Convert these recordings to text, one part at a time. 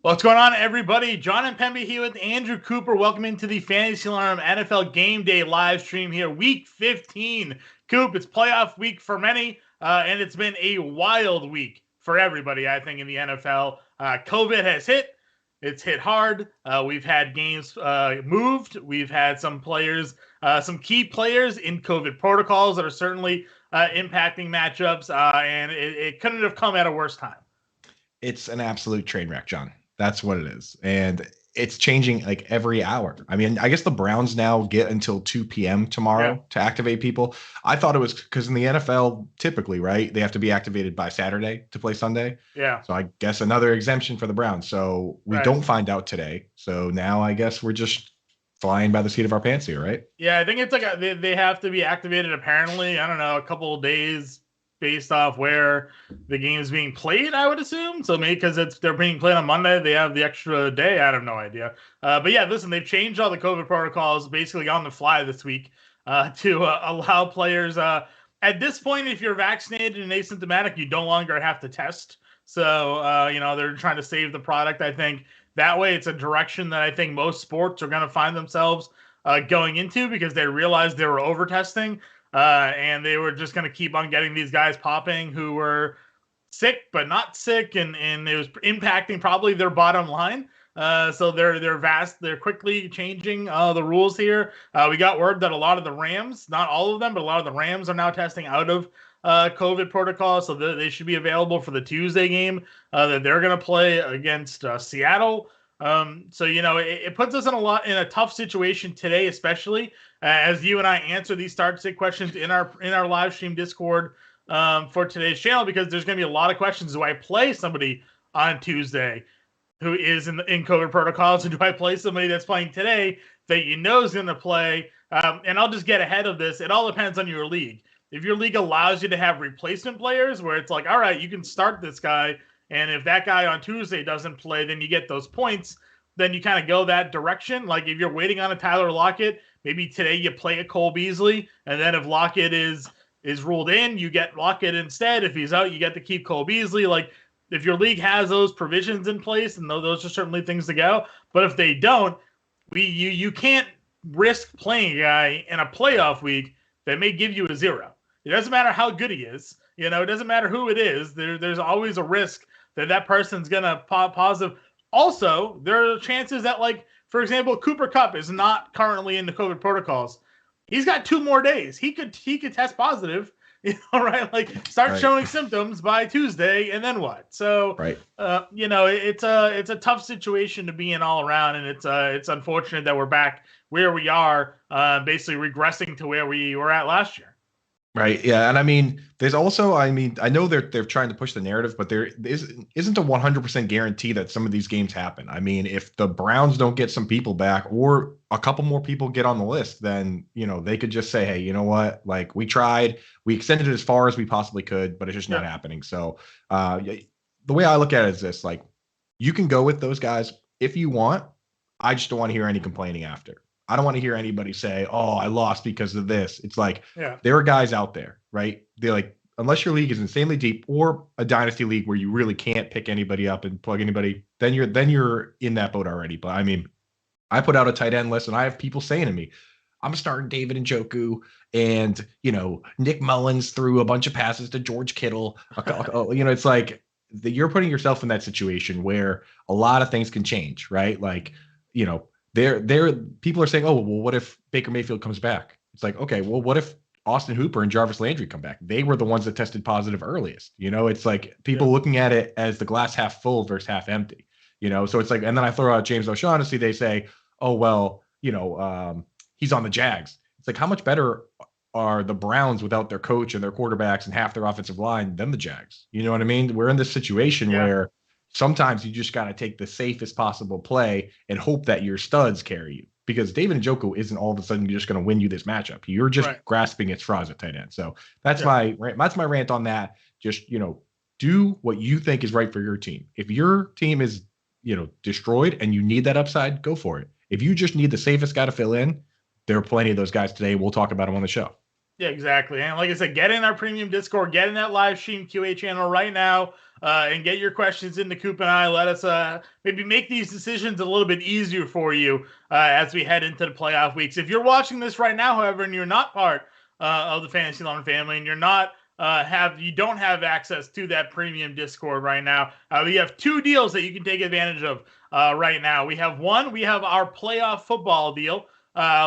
What's going on, everybody? John Impemba here with Andrew Cooper. Welcome into the Fantasy Alarm NFL Game Day live stream here, Week 15. Coop, it's playoff week for many, and it's been a wild week for everybody, I think, in the NFL. COVID has hit. It's hit hard. We've had games moved. We've had some players, some key players in COVID protocols that are certainly impacting matchups, and it couldn't have come at a worse time. It's an absolute train wreck, John. That's what it is. And it's changing like every hour. I mean, I guess the Browns now get until 2 p.m. tomorrow to activate people. I thought it was because in the NFL, typically, right, they have to be activated by Saturday to play Sunday. Yeah. So I guess another exemption for the Browns. So we don't find out today. So now I guess we're just flying by the seat of our pants here, right? Yeah, I think it's like they have to be activated apparently, I don't know, a couple of days based off where the game is being played, I would assume. So maybe because they're being played on Monday, they have the extra day. I have no idea. But yeah, listen, they've changed all the COVID protocols basically on the fly this week to allow players. At this point, if you're vaccinated and asymptomatic, you no longer have to test. So, they're trying to save the product, I think. That way, it's a direction that I think most sports are going to find themselves going into because they realized they were over-testing. And they were just going to keep on getting these guys popping who were sick but not sick, and it was impacting probably their bottom line. So they're quickly changing the rules here. We got word that a lot of the Rams, not all of them, but a lot of the Rams are now testing out of COVID protocol, so they should be available for the Tuesday game that they're going to play against Seattle. So it puts us in a tough situation today, especially as you and I answer these start-sit questions in our live stream Discord for today's channel, because there's going to be a lot of questions. Do I play somebody on Tuesday who is in COVID protocols, and do I play somebody that's playing today that is going to play? And I'll just get ahead of this. It all depends on your league. If your league allows you to have replacement players, where it's like, all right, you can start this guy, and if that guy on Tuesday doesn't play, then you get those points. Then you kind of go that direction. Like if you're waiting on a Tyler Lockett, maybe today you play a Cole Beasley, and then if Lockett is ruled in, you get Lockett instead. If he's out, you get to keep Cole Beasley. Like if your league has those provisions in place, and those are certainly things to go. But if they don't, you can't risk playing a guy in a playoff week that may give you a 0. It doesn't matter how good he is. It doesn't matter who it is. There's always a risk that person's going to pop positive. Also, there are chances that, like, for example, Cooper Kupp is not currently in the COVID protocols. He's got 2 more days. He could test positive, right? Like start showing symptoms by Tuesday, and then what? So, it's a tough situation to be in all around, and it's unfortunate that we're back where we are, basically regressing to where we were at last year. Right. Yeah. And I mean, there's also, I know they're trying to push the narrative, but there isn't a 100% guarantee that some of these games happen. I mean, if the Browns don't get some people back or a couple more people get on the list, then, they could just say, hey, you know what? Like we tried, we extended it as far as we possibly could, but it's just not happening. So the way I look at it is this, like you can go with those guys if you want. I just don't want to hear any complaining after. I don't want to hear anybody say, oh, I lost because of this. It's like there are guys out there, right? They're like, unless your league is insanely deep or a dynasty league where you really can't pick anybody up and plug anybody, then you're in that boat already. But I mean, I put out a tight end list and I have people saying to me, I'm starting David Njoku, and Nick Mullins threw a bunch of passes to George Kittle. It's like you're putting yourself in that situation where a lot of things can change, right? Like, there people are saying, oh, well, what if Baker Mayfield comes back? It's like, okay, well, what if Austin Hooper and Jarvis Landry come back? They were the ones that tested positive earliest. It's like people looking at it as the glass half full versus half empty. So it's like, and then I throw out James O'Shaughnessy. They say, oh, well, he's on the Jags. It's like, how much better are the Browns without their coach and their quarterbacks and half their offensive line than the Jags? You know what I mean? We're in this situation where sometimes you just got to take the safest possible play and hope that your studs carry you, because David Njoku isn't all of a sudden just going to win you this matchup. You're just grasping at straws at tight end. So that's my rant on that. Just, do what you think is right for your team. If your team is, destroyed and you need that upside, go for it. If you just need the safest guy to fill in, there are plenty of those guys today. We'll talk about them on the show. Yeah, exactly. And like I said, get in our premium Discord, get in that live stream QA channel right now, and get your questions into Coop and I. Let us maybe make these decisions a little bit easier for you as we head into the playoff weeks. If you're watching this right now, however, and you're not part of the Fantasy Alarm family, and you're not you don't have access to that premium Discord right now, we have two deals that you can take advantage of right now. We have our playoff football deal,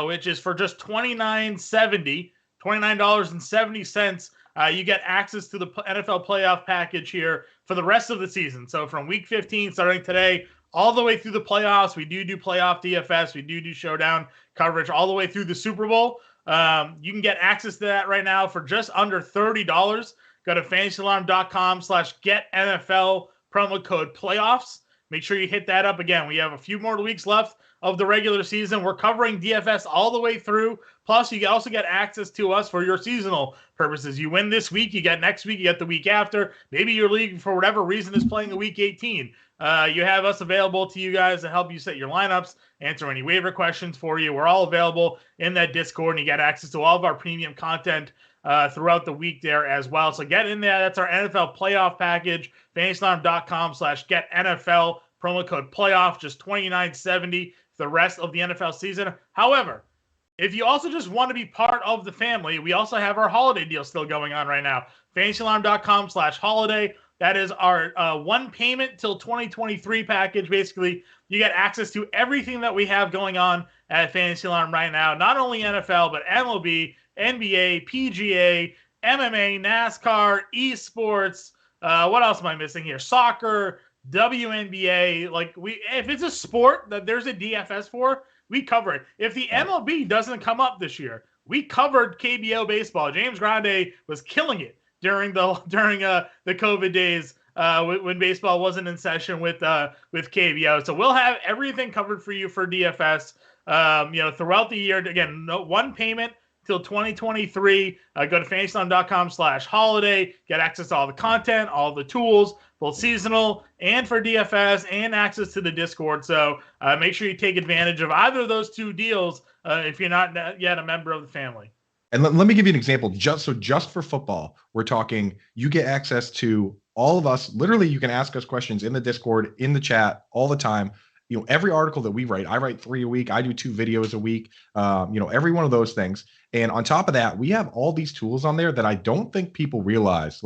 which is for just $29.70. You get access to the NFL playoff package here for the rest of the season. So from week 15, starting today, all the way through the playoffs, we do playoff DFS. We do showdown coverage all the way through the Super Bowl. You can get access to that right now for just under $30. Go to fantasyalarm.com/getNFL, promo code playoffs. Make sure you hit that up again. We have a few more weeks left of the regular season. We're covering DFS all the way through. Plus, you also get access to us for your seasonal purposes. You win this week, you get next week, you get the week after. Maybe your league, for whatever reason, is playing a week 18. You have us available to you guys to help you set your lineups, answer any waiver questions for you. We're all available in that Discord, and you get access to all of our premium content throughout the week there as well. So get in there. That's our NFL playoff package, fantasyalarm.com/getNFL, promo code playoff, just $29.70 for the rest of the NFL season. However, if you also just want to be part of the family, we also have our holiday deal still going on right now. fantasyalarm.com/holiday. That is our one payment till 2023 package. Basically, you get access to everything that we have going on at Fantasy Alarm right now. Not only NFL, but MLB, NBA, PGA, MMA, NASCAR, esports. What else am I missing here? Soccer, WNBA. If it's a sport that there's a DFS for, we cover it. If the MLB doesn't come up this year, we covered KBO baseball. James Grande was killing it during the COVID days when baseball wasn't in session with KBO. So we'll have everything covered for you for DFS. Throughout the year. Again, one payment till 2023. Go to fantasyalarm.com/holiday. Get access to all the content, all the tools, both seasonal and for DFS, and access to the Discord. So make sure you take advantage of either of those two deals if you're not yet a member of the family. And let me give you an example. Just for football, we're talking, you get access to all of us. Literally, you can ask us questions in the Discord, in the chat all the time. Every article that we write, I write 3 a week. I do 2 videos a week. Every one of those things. And on top of that, we have all these tools on there that I don't think people realize.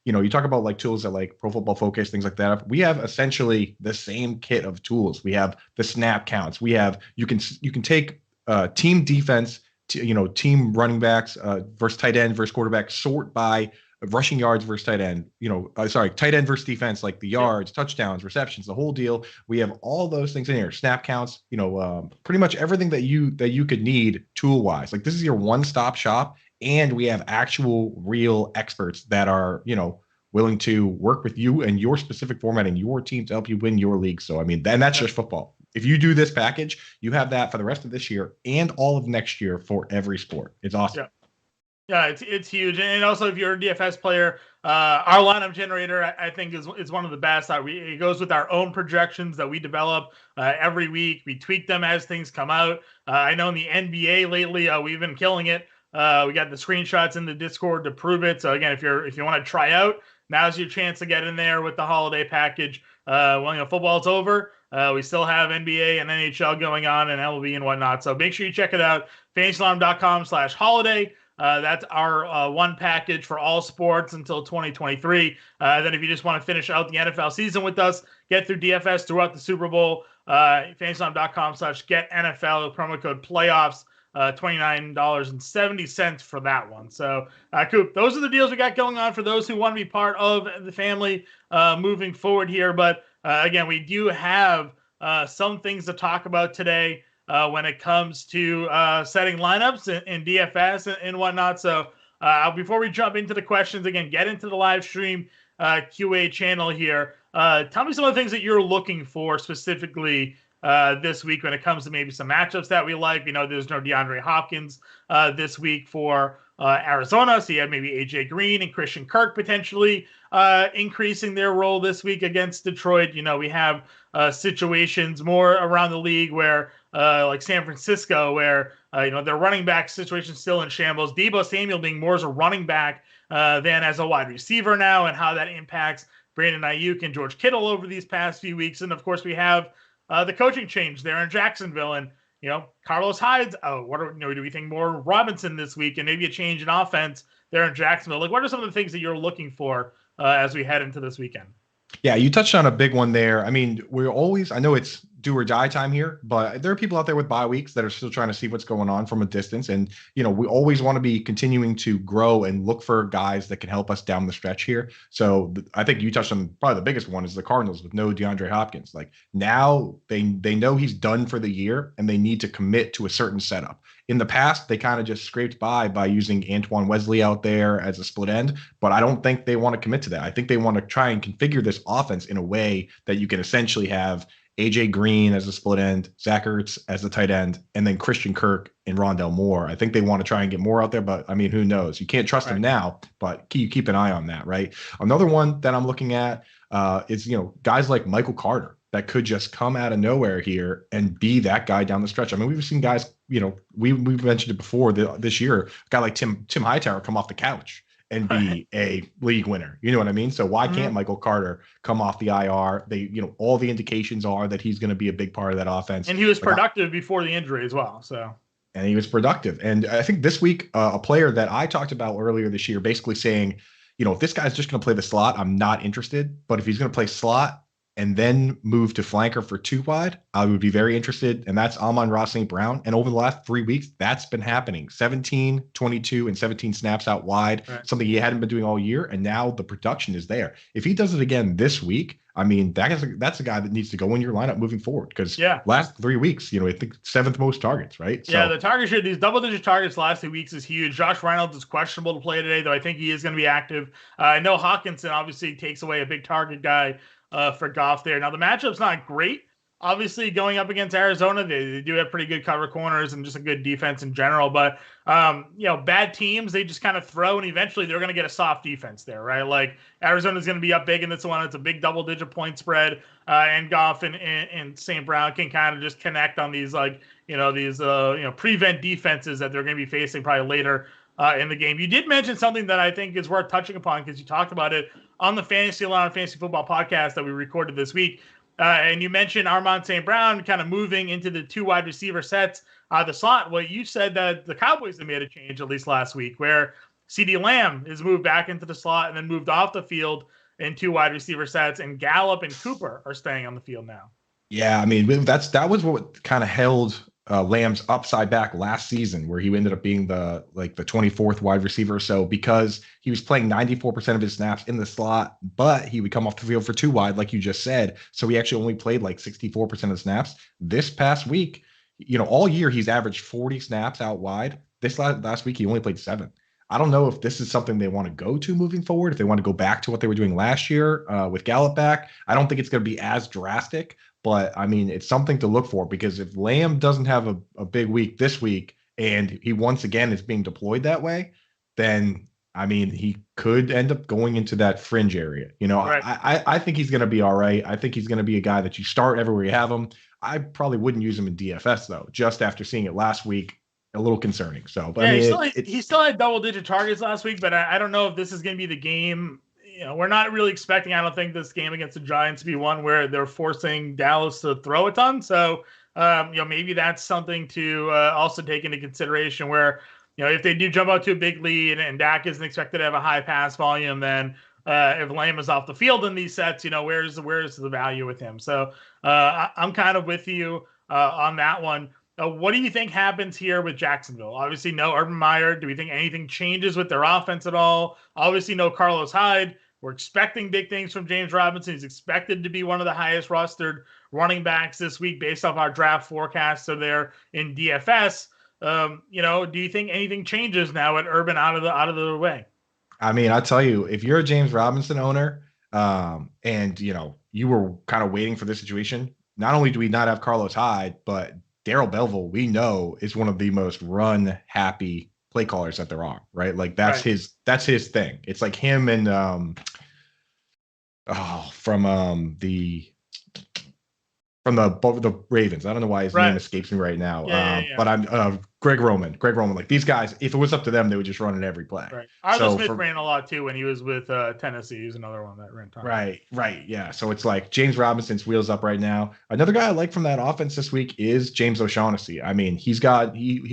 You talk about tools that Pro Football Focus, things like that. We have essentially the same kit of tools. We have the snap counts. We have, you can take team defense, team running backs versus tight end versus quarterback, sort by rushing yards versus tight end, tight end versus defense, like the yards, touchdowns, receptions, the whole deal. We have all those things in here, snap counts, pretty much everything that you could need tool wise. This is your one-stop shop, and we have actual real experts that are, willing to work with you and your specific format and your team to help you win your league. So, and that's just football. If you do this package, you have that for the rest of this year and all of next year for every sport. It's awesome. Yeah, it's huge. And also, if you're a DFS player, our lineup generator, I think, is one of the best. It goes with our own projections that we develop every week. We tweak them as things come out. I know in the NBA lately, we've been killing it. We got the screenshots in the Discord to prove it. So again, if you want to try out, now's your chance to get in there with the holiday package. When football's over, we still have NBA and NHL going on, and MLB and whatnot. So make sure you check it out. fantasyalarm.com/holiday. That's our one package for all sports until 2023. Then if you just want to finish out the NFL season with us, get through DFS throughout the Super Bowl, fantasyalarm.com/getNFL, promo code playoffs, $29.70 for that one. So, Coop, those are the deals we got going on for those who want to be part of the family moving forward here. But again, we do have some things to talk about today when it comes to setting lineups in DFS and whatnot. So before we jump into the questions, again, get into the live stream QA channel here. Tell me some of the things that you're looking for specifically this week when it comes to maybe some matchups that we like. We know there's no DeAndre Hopkins this week for Arizona, so you have maybe AJ Green and Christian Kirk potentially increasing their role this week against Detroit. We have situations more around the league where like San Francisco, where their running back situation is still in shambles. Deebo Samuel being more as a running back than as a wide receiver now, and how that impacts Brandon Ayuk and George Kittle over these past few weeks. And of course, we have the coaching change there in Jacksonville, and Carlos Hyde's out. Do we think more Robinson this week, and maybe a change in offense there in Jacksonville? Like, what are some of the things that you're looking for as we head into this weekend? Yeah, you touched on a big one there. I mean, I know it's do or die time here, but there are people out there with bye weeks that are still trying to see what's going on from a distance. And, we always want to be continuing to grow and look for guys that can help us down the stretch here. So I think you touched on probably the biggest one is the Cardinals with no DeAndre Hopkins. Like now they know he's done for the year and they need to commit to a certain setup. In the past, they kind of just scraped by using Antoine Wesley out there as a split end, but I don't think they want to commit to that. I think they want to try and configure this offense in a way that you can essentially have AJ Green as a split end, Zach Ertz as a tight end, and then Christian Kirk and Rondell Moore. I think they want to try and get more out there, but I mean, who knows? You can't trust them now, but you keep an eye on that, right? Another one that I'm looking at is, guys like Michael Carter that could just come out of nowhere here and be that guy down the stretch. I mean, we've seen guys, we've mentioned it before this year, a guy like Tim Hightower come off the couch and be a league winner. You know what I mean? So why can't Michael Carter come off the IR? All the indications are that he's going to be a big part of that offense. And he was productive before the injury as well. And he was productive. And I think this week, a player that I talked about earlier this year, basically saying, if this guy's just going to play the slot, I'm not interested. But if he's going to play slot and then move to flanker for 2 wide, I would be very interested. And that's Amon-Ra St. Brown. And over the last 3 weeks, that's been happening. 17, 22, and 17 snaps out wide, something he hadn't been doing all year. And now the production is there. If he does it again this week, I mean, that's a guy that needs to go in your lineup moving forward. Because last 3 weeks, I think 7th most targets, right? So, the target share, these double-digit targets last 2 weeks is huge. Josh Reynolds is questionable to play today, though I think he is going to be active. I know Hawkinson obviously takes away a big target guy for Goff there. Now, the matchup's not great. Obviously, going up against Arizona, they do have pretty good cover corners and just a good defense in general. But, bad teams, they just kind of throw, and eventually they're going to get a soft defense there, right? Like, Arizona's going to be up big in this one. It's a big double-digit point spread, and Goff and St. Brown can kind of just connect on these, prevent defenses that they're going to be facing probably later in the game. You did mention something that I think is worth touching upon because you talked about it on the Fantasy Aloud Fantasy Football podcast that we recorded this week. And you mentioned Amon-Ra St. Brown kind of moving into the 2 wide receiver sets, the slot. Well, you said that the Cowboys have made a change at least last week where CeeDee Lamb is moved back into the slot and then moved off the field in 2 wide receiver sets, and Gallup and Cooper are staying on the field now. Yeah, I mean, that was what kind of held Lamb's upside back last season, where he ended up being the 24th wide receiver or so, because he was playing 94% of his snaps in the slot, but he would come off the field for 2 wide, like you just said. So he actually only played 64% of the snaps. This past week, all year he's averaged 40 snaps out wide. This last week, he only played 7. I don't know if this is something they want to go to moving forward, if they want to go back to what they were doing last year with Gallup back. I don't think it's going to be as drastic, but I mean, it's something to look for, because if Lamb doesn't have a big week this week and he once again is being deployed that way, then I mean, he could end up going into that fringe area. I think he's going to be all right. I think he's going to be a guy that you start everywhere you have him. I probably wouldn't use him in DFS though, just after seeing it last week. A little concerning. So, but he still had double-digit targets last week, but I don't know if this is going to be the game. We're not really expecting, I don't think, this game against the Giants to be one where they're forcing Dallas to throw a ton. So, maybe that's something to also take into consideration where, if they do jump out to a big lead and Dak isn't expected to have a high pass volume, then if Lamb is off the field in these sets, where's the value with him? So I'm kind of with you on that one. What do you think happens here with Jacksonville? Obviously, no Urban Meyer. Do we think anything changes with their offense at all? Obviously, no Carlos Hyde. We're expecting big things from James Robinson. He's expected to be one of the highest rostered running backs this week based off our draft forecasts. So they're in DFS. Do you think anything changes now at Urban out of the way? I mean, I tell you, if you're a James Robinson owner, and you were kind of waiting for this situation, not only do we not have Carlos Hyde, but Darrell Belleville, we know, is one of the most run happy play callers that there are, right? Like that's his thing. It's like him and from from the Ravens. I don't know why his name Right. escapes me right now. Yeah. But I'm Greg Roman. Greg Roman. Like these guys, if it was up to them, they would just run it every play. Right. Arthur So Smith ran a lot too when he was with Tennessee. He's another one that ran time. right, yeah. So it's like James Robinson's wheels up right now. Another guy I like from that offense this week is James O'Shaughnessy. I mean, he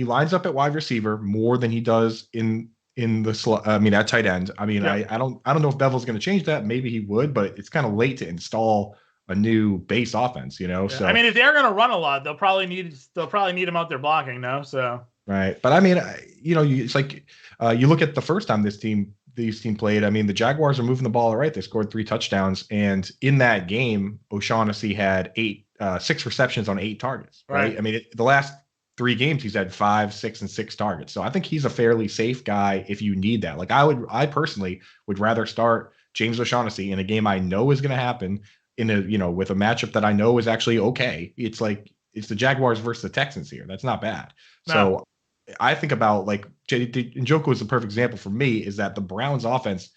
lines up at wide receiver more than he does at tight end. I mean, Yep. I don't know if Bevel's going to change that. Maybe he would, but it's kind of late to install a new base offense, you know. Yeah. So I mean, if they're going to run a lot, they'll probably need him out there blocking, no? So right, but I mean, it's like you look at the first time these team played. I mean, the Jaguars are moving the ball all right. They scored 3 touchdowns, and in that game, O'Shaughnessy had 6 receptions on 8 targets. Right. I mean, the last 3 games he's had 5, 6, and 6 targets. So I think he's a fairly safe guy if you need that. Like I personally would rather start James O'Shaughnessy in a game I know is going to happen with a matchup that I know is actually okay. It's like it's the Jaguars versus the Texans here. That's not bad. No. So I think about like Njoku is the perfect example for me is that the Browns offense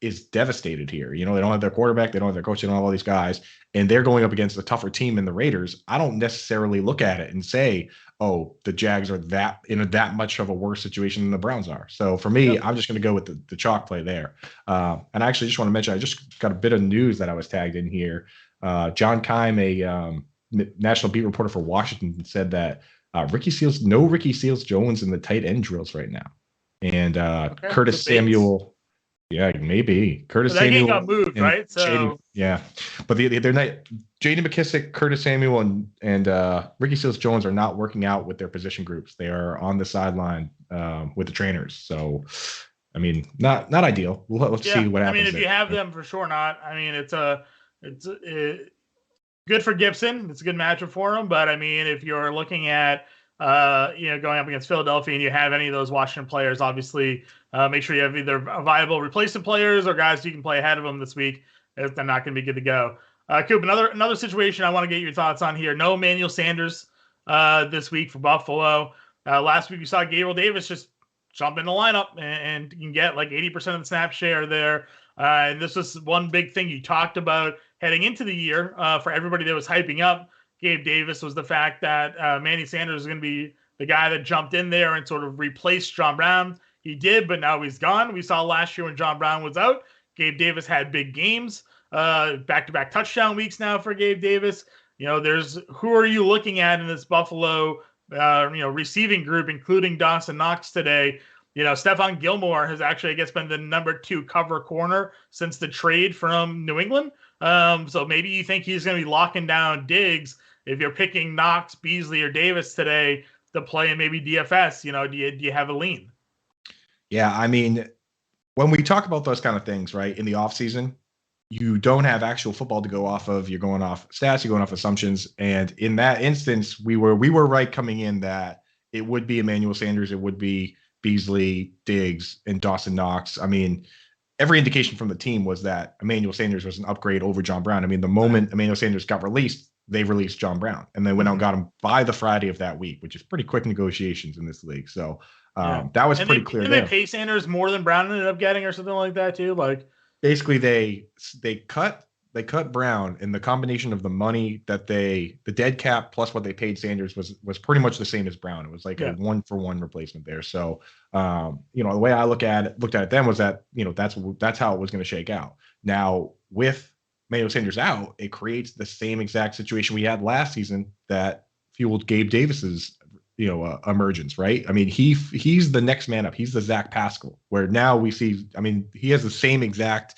is devastated here. They don't have their quarterback, they don't have their coach, they don't have all these guys, and they're going up against a tougher team in the Raiders. I don't necessarily look at it and say, oh, the Jags are that much of a worse situation than the Browns are. So for me, I'm just going to go with the chalk play there. And I actually just want to mention, I just got a bit of news that I was tagged in here. John Keim, a national beat reporter for Washington, said that Ricky Seals Jones in the tight end drills right now. And Curtis Samuel. Yeah, maybe Curtis Samuel. That game got moved, right? So but they're not. J.D. McKissick, Curtis Samuel, and Ricky Seals Jones are not working out with their position groups. They are on the sideline with the trainers. So, I mean, not ideal. Let's see what happens. I mean, if you have them, for sure not. I mean, it's good for Gibson. It's a good matchup for him. But I mean, if you're looking at going up against Philadelphia and you have any of those Washington players, obviously make sure you have either viable replacement players or guys you can play ahead of them this week if they're not going to be good to go. Coop, another situation I want to get your thoughts on here. No Emmanuel Sanders this week for Buffalo. Last week we saw Gabriel Davis just jump in the lineup and you can get like 80% of the snap share there. And this was one big thing you talked about heading into the year for everybody that was hyping up Gabe Davis was the fact that Manny Sanders is going to be the guy that jumped in there and sort of replaced John Brown. He did, but now he's gone. We saw last year when John Brown was out, Gabe Davis had big games, back-to-back touchdown weeks now for Gabe Davis. Who are you looking at in this Buffalo, receiving group, including Dawson Knox today? Stefan Gilmore has actually, I guess, been the number 2 cover corner since the trade from New England. So maybe you think he's going to be locking down Diggs if you're picking Knox, Beasley, or Davis today to play in maybe DFS. Do you have a lean? Yeah, I mean, when we talk about those kind of things, right, in the offseason, you don't have actual football to go off of. You're going off stats, you're going off assumptions. And in that instance, we were right coming in that it would be Emmanuel Sanders, it would be Beasley, Diggs, and Dawson Knox. I mean, every indication from the team was that Emmanuel Sanders was an upgrade over John Brown. I mean, the moment Emmanuel Sanders got released, they released John Brown. And they went out and got him by the Friday of that week, which is pretty quick negotiations in this league. So that was pretty clear. Did they pay Sanders more than Brown ended up getting or something like that too? Like basically they cut Brown, and the combination of the money that the dead cap plus what they paid Sanders was pretty much the same as Brown. It was like a 1-for-1 replacement there. So, the way I looked at it then was that, that's how it was going to shake out. Now with Emmanuel Sanders out, it creates the same exact situation we had last season that fueled Gabe Davis's, emergence, right? I mean, he's the next man up. He's the Zach Pascal, where now we see, I mean, he has the same exact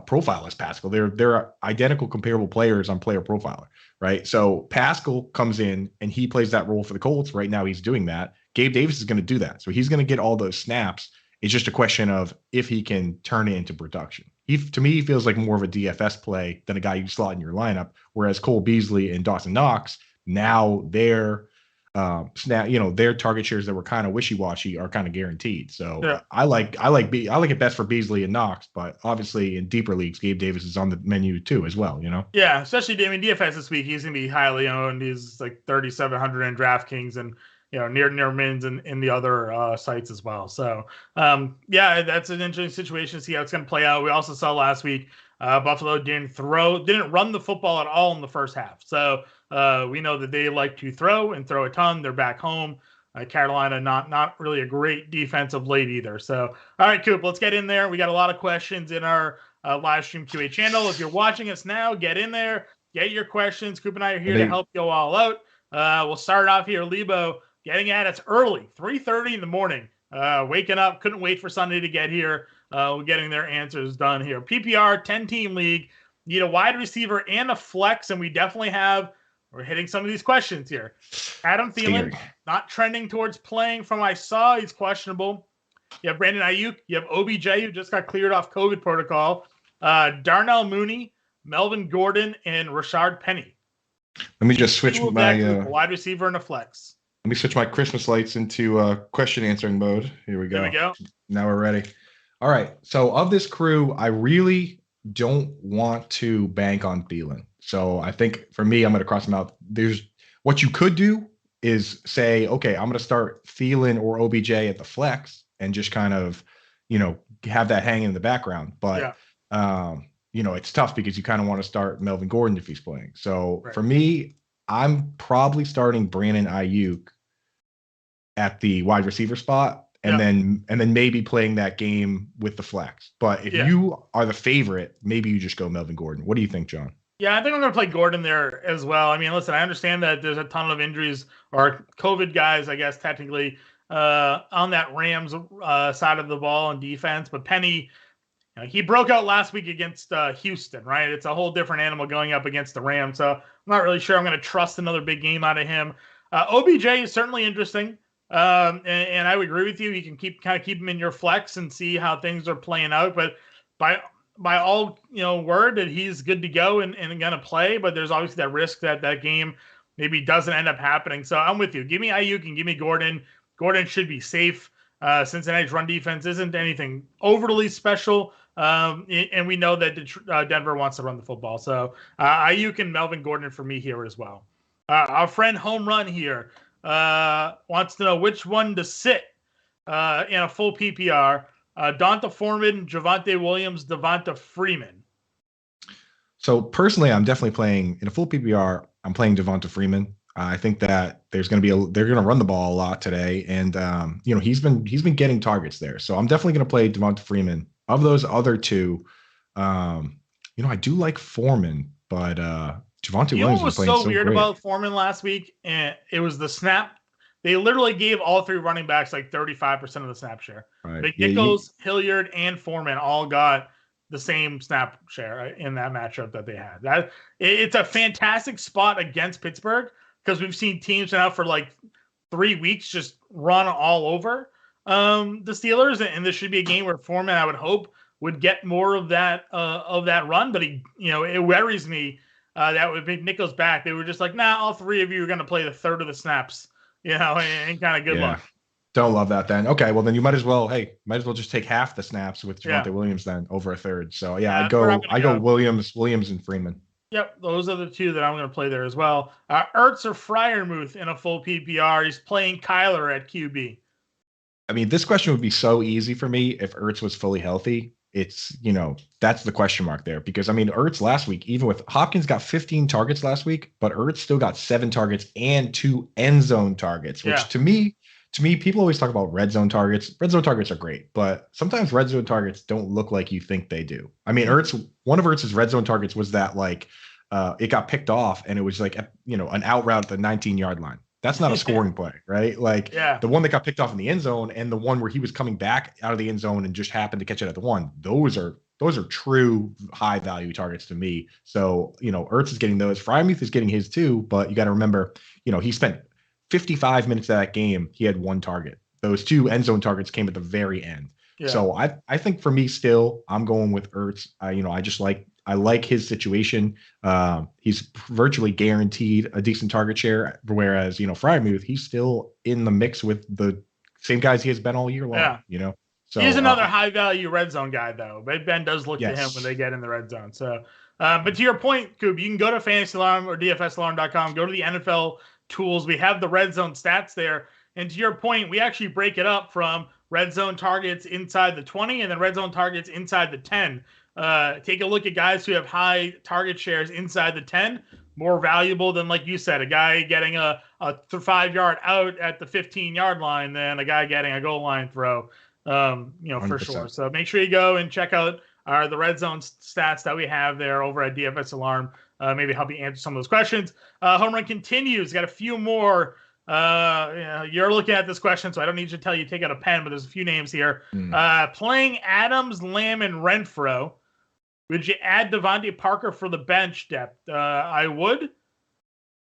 profile as Pascal. They're identical, comparable players on Player Profiler, right? So Pascal comes in and he plays that role for the Colts. Right now he's doing that. Gabe Davis is going to do that. So he's going to get all those snaps. It's just a question of if he can turn it into production. To me, he feels like more of a DFS play than a guy you slot in your lineup, whereas Cole Beasley and Dawson Knox, now their target shares that were kind of wishy-washy are kind of guaranteed. So I like it best for Beasley and Knox, but obviously in deeper leagues, Gabe Davis is on the menu too as well. Yeah, especially DFS this week, he's gonna be highly owned. He's like 3,700 in DraftKings and near mins in the other sites as well. So that's an interesting situation to see how it's gonna play out. We also saw last week Buffalo didn't run the football at all in the first half. So we know that they like to throw and throw a ton. They're back home. Carolina, not really a great defensive late either. So, all right, Coop, let's get in there. We got a lot of questions in our live stream QA channel. If you're watching us now, get in there, get your questions. Coop and I are here to help you all out. We'll start off here, Lebo, getting at us early, 3:30 in the morning. Waking up, couldn't wait for Sunday to get here. We're getting their answers done here. PPR, 10-team league, need a wide receiver and a flex, and we definitely have. We're hitting some of these questions here. Adam Thielen, not trending towards playing from I saw. He's questionable. You have Brandon Ayuk. You have OBJ, who just got cleared off COVID protocol. Darnell Mooney, Melvin Gordon, and Rashard Penny. Let me just switch my wide receiver and a flex. Let me switch my Christmas lights into question answering mode. Here we go. There we go. Now we're ready. All right. So of this crew, I really don't want to bank on Thielen. So I think for me, I'm going to cross him out. There's what you could do is say, okay, I'm going to start Thielen or OBJ at the flex and just kind of, have that hanging in the background. But, it's tough because you kind of want to start Melvin Gordon if he's playing. So for me, I'm probably starting Brandon Ayuk at the wide receiver spot. And then maybe playing that game with the flex. But if you are the favorite, maybe you just go Melvin Gordon. What do you think, John? Yeah, I think I'm going to play Gordon there as well. I mean, listen, I understand that there's a ton of injuries or COVID guys, I guess, technically, on that Rams side of the ball and defense. But Penny, he broke out last week against Houston, right? It's a whole different animal going up against the Rams. So I'm not really sure I'm going to trust another big game out of him. OBJ is certainly interesting. And I would agree with you. You can keep him in your flex and see how things are playing out. But by all word that he's good to go and going to play, but there's obviously that risk that game maybe doesn't end up happening. So I'm with you. Give me Ayuk and give me Gordon. Gordon should be safe. Cincinnati's run defense isn't anything overly special, and we know that Denver wants to run the football. So Ayuk and Melvin Gordon for me here as well. Our friend Home Run here wants to know which one to sit in a full PPR. Donta Foreman, Javonte Williams, Devonta Freeman. So personally, I'm definitely playing in a full PPR. I'm playing Devonta Freeman. I think that they're going to run the ball a lot today, and he's been getting targets there. So I'm definitely going to play Devonta Freeman. Of those other two, I do like Foreman, but Javonte Williams was playing so weird great. About Foreman last week, and it was the snap. They literally gave all three running backs like 35% of the snap share. Right. McNichols, Hilliard, and Foreman all got the same snap share in that matchup that they had. It's a fantastic spot against Pittsburgh because we've seen teams now for like 3 weeks just run all over the Steelers, and this should be a game where Foreman, I would hope, would get more of that run. But it worries me that with McNichols back, they were just like, nah, all three of you are going to play the third of the snaps. And kind of good luck. Don't love that then. Okay, well then you might as well just take half the snaps with Javonte Williams then over a third. So I go Williams and Freeman. Yep, those are the two that I'm going to play there as well. Ertz or Freiermuth in a full PPR. He's playing Kyler at QB. I mean, this question would be so easy for me if Ertz was fully healthy. It's, that's the question mark there because, I mean, Ertz last week, even with Hopkins got 15 targets last week, but Ertz still got 7 targets and 2 end zone targets, which to me, people always talk about red zone targets. Red zone targets are great, but sometimes red zone targets don't look like you think they do. I mean, one of Ertz's red zone targets was that it got picked off and it was like, an out route at the 19-yard line. That's not a scoring play, right? The one that got picked off in the end zone and the one where he was coming back out of the end zone and just happened to catch it at the one. Those are true high value targets to me. So, Ertz is getting those. Freiermuth is getting his too, but you got to remember, he spent 55 minutes of that game. He had 1 target. Those 2 end zone targets came at the very end. Yeah. So I think for me still, I'm going with Ertz. I like his situation. He's virtually guaranteed a decent target share, whereas, Freiermuth, he's still in the mix with the same guys he has been all year long, So he's another high-value red zone guy, though. Ben does look to him when they get in the red zone. So, but to your point, Coop, you can go to Fantasy Alarm or DFSalarm.com, go to the NFL tools. We have the red zone stats there. And to your point, we actually break it up from red zone targets inside the 20 and then red zone targets inside the 10. Take a look at guys who have high target shares inside the 10, more valuable than, like you said, a guy getting a 5-yard out at the 15-yard line than a guy getting a goal line throw, for sure. So make sure you go and check out the red zone stats that we have there over at DFS Alarm. Maybe help you answer some of those questions. Home run continues. Got a few more. You're looking at this question, so I don't need to tell you to take out a pen, but there's a few names here. Playing Adams, Lamb, and Renfro. Would you add Devontae Parker for the bench depth? I would.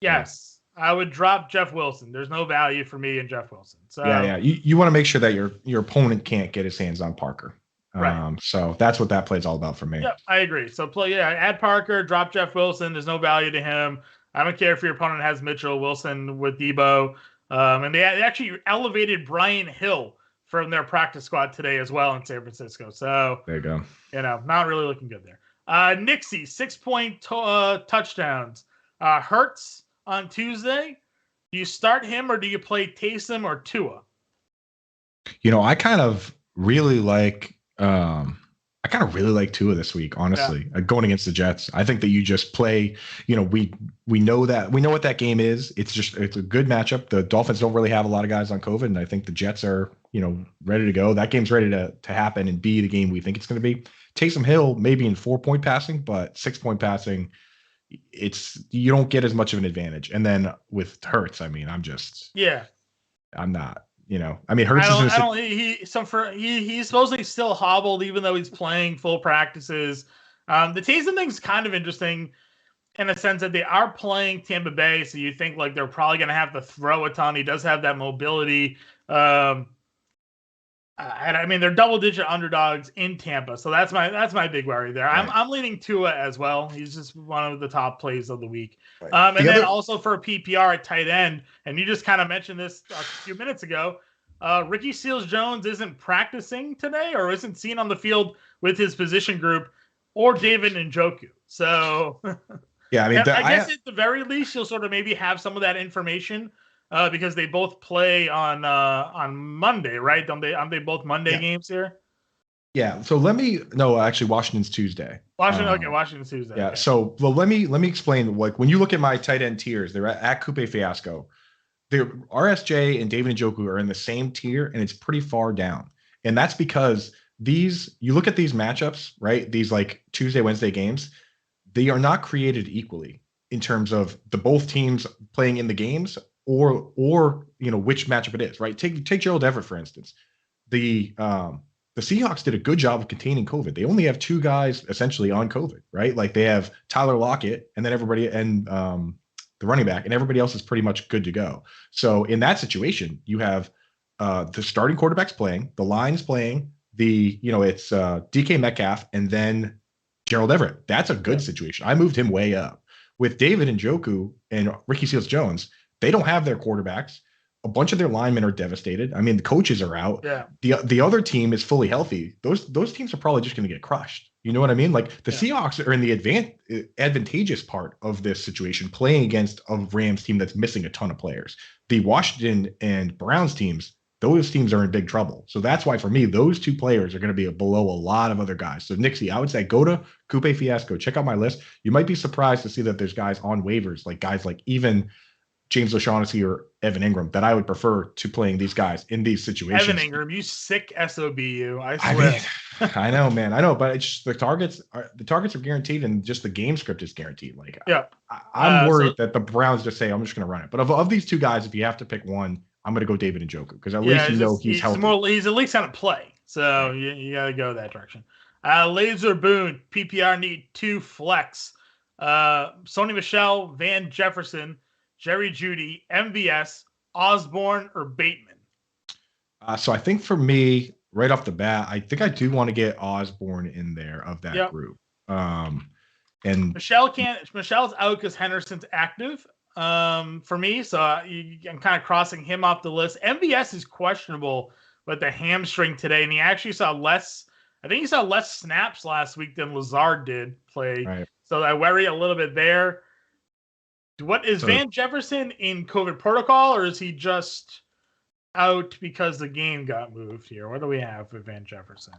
Yes. I would drop Jeff Wilson. There's no value for me in Jeff Wilson. So yeah. You want to make sure that your opponent can't get his hands on Parker. Right. So that's what that play is all about for me. Yeah, I agree. So add Parker, drop Jeff Wilson. There's no value to him. I don't care if your opponent has Mitchell, Wilson with Debo. And they actually elevated Brian Hill from their practice squad today as well in San Francisco. So there you go. Not really looking good there. Nixie, 6-point touchdowns. Hurts on Tuesday. Do you start him or do you play Taysom or Tua? I kind of really like Tua this week, honestly. Going against the Jets. I think that you just play, we know what that game is. It's a good matchup. The Dolphins don't really have a lot of guys on COVID, and I think the Jets are, ready to go. That game's ready to happen and be the game we think it's going to be. Taysom Hill maybe in 4-point passing, but 6-point passing, you don't get as much of an advantage. And then with Hurts, I'm not. Hurts he's supposedly still hobbled, even though he's playing full practices. The Taysom thing's kind of interesting in a sense that they are playing Tampa Bay, so you think like they're probably going to have to throw a ton. He does have that mobility. They're double-digit underdogs in Tampa, so that's my big worry there. Right. I'm leaning Tua as well. He's just one of the top plays of the week. Right. And also for PPR at tight end, and you just kind of mentioned this a few minutes ago, Ricky Seals-Jones isn't practicing today or isn't seen on the field with his position group or David Njoku. So yeah, I guess at the very least you'll sort of maybe have some of that information. Because they both play on Monday, right? Aren't they both Monday games here? Yeah. So actually Washington's Tuesday. Washington's Tuesday. Yeah. Okay. So let me explain. Like when you look at my tight end tiers, they're at Coupe Fiasco. RSJ and David Njoku are in the same tier, and it's pretty far down. And that's because you look at these matchups, right? These like Tuesday, Wednesday games, they are not created equally in terms of the both teams playing in the games. Or which matchup it is, right? Take Gerald Everett, for instance. The Seahawks did a good job of containing COVID. They only have 2 guys essentially on COVID, right? Like they have Tyler Lockett and then everybody and the running back, and everybody else is pretty much good to go. So in that situation, you have the starting quarterbacks playing, the lines playing, it's DK Metcalf and then Gerald Everett. That's a good situation. I moved him way up. With David Njoku and Ricky Seals-Jones, they don't have their quarterbacks. A bunch of their linemen are devastated. I mean, the coaches are out. Yeah. The other team is fully healthy. Those teams are probably just going to get crushed. You know what I mean? Like the Seahawks are in the advantageous part of this situation, playing against a Rams team that's missing a ton of players. The Washington and Browns teams, those teams are in big trouble. So that's why for me, those 2 players are going to be below a lot of other guys. So Nixie, I would say go to Coupe Fiasco, check out my list. You might be surprised to see that there's guys on waivers, like guys like even James O'Shaughnessy or Evan Ingram that I would prefer to playing these guys in these situations. Evan Ingram, you sick SOB, you. I swear. I know, man. I know, but it's just the targets are guaranteed, and just the game script is guaranteed. Like, I'm worried that the Browns just say, I'm just going to run it. But of these 2 guys, if you have to pick one, I'm going to go David Njoku because at least he's healthy. He's at least on a play, so you got to go that direction. Laser Boone, PPR need 2 flex. Sony Michel, Van Jefferson, Jerry Jeudy, MVS, Osborne, or Bateman? So I think for me, right off the bat, I think I do want to get Osborne in there of that group. And Michelle's out because Henderson's active for me, so I'm kind of crossing him off the list. MVS is questionable with the hamstring today, and he actually saw less. I think he saw less snaps last week than Lazard did play. Right. So I worry a little bit there. What is Van Jefferson in COVID protocol, or is he just out because the game got moved here? What do we have for Van Jefferson?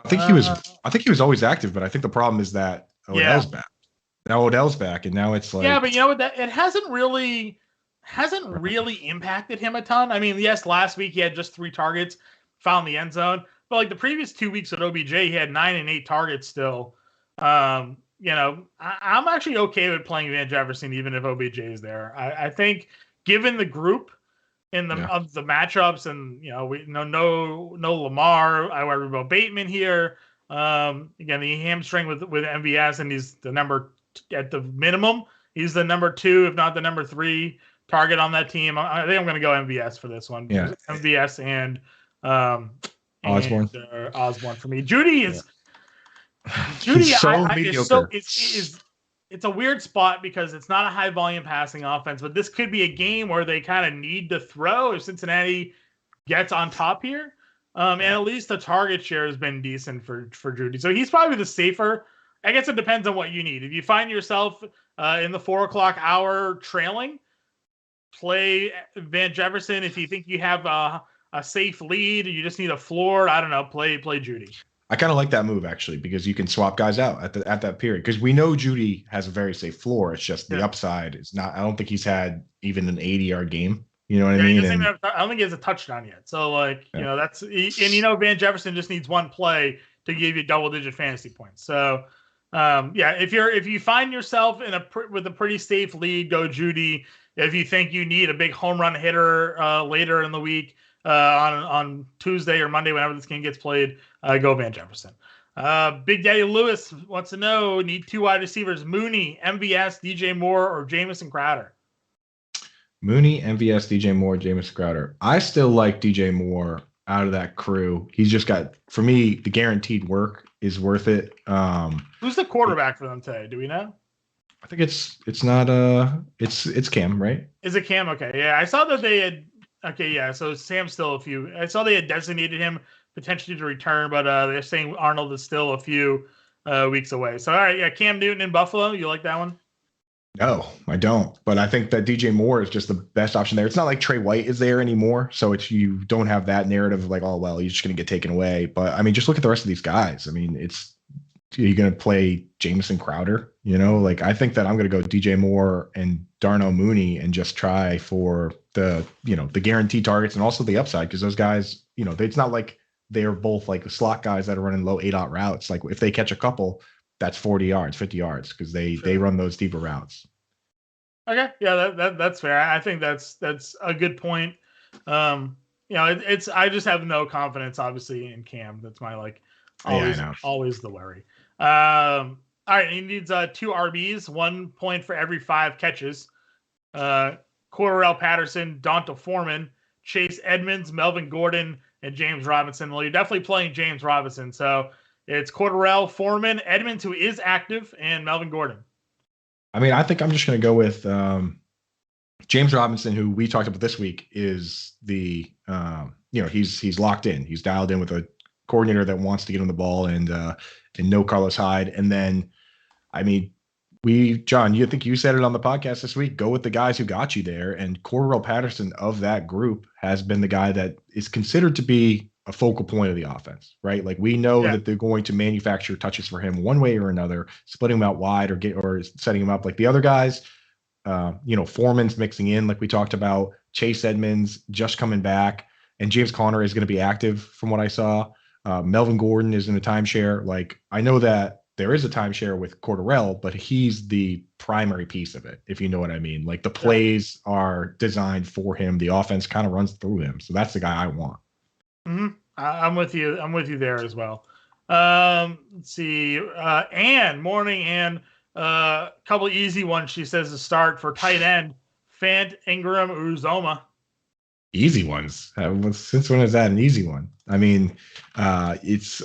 I think he was. I think he was always active, but I think the problem is that Yeah. Odell's back. Now Odell's back, and now it's like Yeah, but you know what? That it hasn't really impacted him a ton. I mean, yes, last week he had just 3 targets, found the end zone, but like the previous 2 weeks at OBJ, he had 9 and 8 targets still. I'm actually okay with playing Van Jefferson even if OBJ is there. I think given the group in the of the matchups, and we no Lamar, I worry about Bateman here. Again, the hamstring with MVS, and he's the number at the minimum. He's the number 2, if not the number 3 target on that team. I think I'm going to go MVS for this one. Yeah, MVS and Osborne. And, Osborne for me. Judy is Judy. He's so mediocre. It's a weird spot because it's not a high volume passing offense, but this could be a game where they kind of need to throw if Cincinnati gets on top here. And at least the target share has been decent for Judy. So he's probably the safer. I guess it depends on what you need. If you find yourself in the 4:00 hour trailing, play Van Jefferson. If you think you have a safe lead, you just need a floor, I don't know, play Judy. I kind of like that move actually because you can swap guys out at that period because we know Judy has a very safe floor. It's just the upside is not. I don't think he's had even an 80-yard game. You know what I mean? I don't think he has a touchdown yet. So that's Van Jefferson just needs one play to give you double-digit fantasy points. So if you find yourself with a pretty safe lead, go Judy. If you think you need a big home run hitter later in the week on Tuesday or Monday, whenever this game gets played, go Van Jefferson. Big Daddy Lewis wants to know, need 2 wide receivers, Mooney, MVS, DJ Moore, or Jamison Crowder? Mooney, MVS, DJ Moore, Jamison Crowder. I still like DJ Moore out of that crew. He's just got, for me, the guaranteed work is worth it. Who's the quarterback for them today? Do we know? I think it's Cam, right? Is it Cam? Okay. Yeah. I saw that they had, okay. Yeah. So Sam's still I saw they had designated him potentially to return, but they're saying Arnold is still a few weeks away. So, all right. Yeah. Cam Newton in Buffalo. You like that one? No, I don't. But I think that DJ Moore is just the best option there. It's not like Trey White is there anymore. So you don't have that narrative of like, oh, well, he's just going to get taken away. But I mean, just look at the rest of these guys. I mean, you're going to play Jamison Crowder, I think that I'm going to go DJ Moore and Darnell Mooney and just try for the guaranteed targets and also the upside. Cause those guys, it's not like they're both like the slot guys that are running low 8-out routes. Like if they catch a couple, that's 40 yards, 50 yards because they run those deeper routes. Okay. Yeah, that's fair. I think that's a good point. I just have no confidence obviously in Cam. That's my always the worry. All right. He needs 2 RBs, 1 point for every 5 catches. Cordarrelle Patterson, Donta Foreman, Chase Edmonds, Melvin Gordon, and James Robinson. Well, you're definitely playing James Robinson. So it's Cordarrelle, Foreman, Edmonds, who is active, and Melvin Gordon. I mean, I think I'm just going to go with James Robinson, who we talked about this week, is the he's locked in. He's dialed in with a coordinator that wants to get him the ball and no Carlos Hyde. And then, I mean, John, you think you said it on the podcast this week, go with the guys who got you there. And Cordarrelle Patterson of that group has been the guy that is considered to be a focal point of the offense, right? Like we know that they're going to manufacture touches for him one way or another, splitting him out wide or setting him up like the other guys. Foreman's mixing in, like we talked about, Chase Edmonds just coming back, and James Conner is going to be active from what I saw. Melvin Gordon is in the timeshare. Like I know that there is a timeshare with Cordarrelle, but he's the primary piece of it, if you know what I mean. Like the plays are designed for him. The offense kind of runs through him. So that's the guy I want. Mm-hmm. I'm with you. I'm with you there as well. Let's see. Ann, morning, Ann. Couple easy ones. She says to start for tight end, Fant, Ingram, Uzoma. Easy ones. Since when is that an easy one? I mean, it's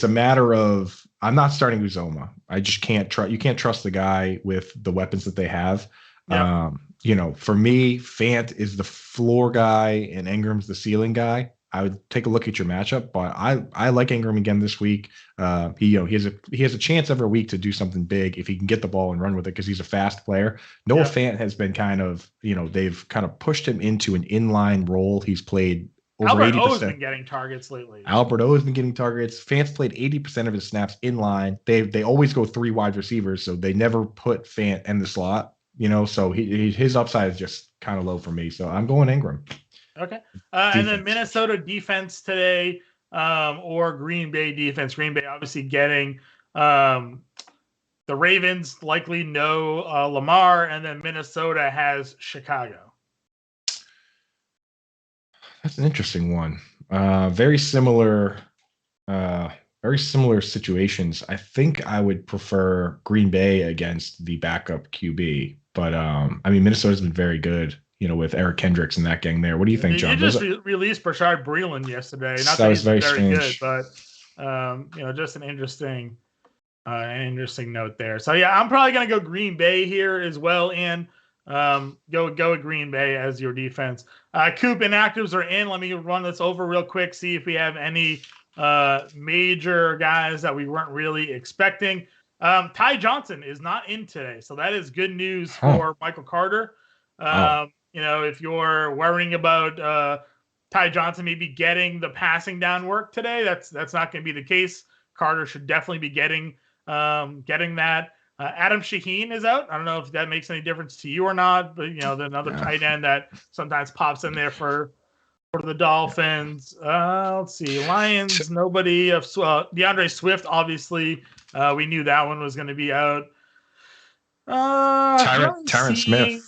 a matter of I'm not starting Uzoma. I just can't trust. You can't trust the guy with the weapons that they have. Yep. For me, Fant is the floor guy and Ingram's the ceiling guy. I would take a look at your matchup, but I like Ingram again this week. He has a chance every week to do something big if he can get the ball and run with it because he's a fast player. Noah Fant has been kind of, they've kind of pushed him into an inline role. He's played over Albert O has 80%. been getting targets lately. Albert O has been getting targets. Fant played 80% of his snaps in line. They always go 3 wide receivers, so they never put Fant in the slot. So his upside is just kind of low for me. So I'm going Ingram. Okay. And then Minnesota defense today, or Green Bay defense. Green Bay obviously getting the Ravens, likely no Lamar, and then Minnesota has Chicago. That's an interesting one. Very similar situations. I think I would prefer Green Bay against the backup QB, but Minnesota's been very good, with Eric Kendricks and that gang there. What do you think, John? You just released Brashard Breeland yesterday. Not that that was he's very good, strange. but just an interesting note there. So yeah, I'm probably gonna go Green Bay here as well, and go with Green Bay as your defense. Coop, inactives are in. Let me run this over real quick, see if we have any major guys that we weren't really expecting. Ty Johnson is not in today, so that is good news for Michael Carter. If you're worrying about Ty Johnson maybe getting the passing down work today, that's not going to be the case. Carter should definitely be getting that. Adam Shaheen is out. I don't know if that makes any difference to you or not, but another tight end that sometimes pops in there for the Dolphins. Let's see, Lions. Nobody of DeAndre Swift. Obviously, we knew that one was going to be out. Tyron Smith.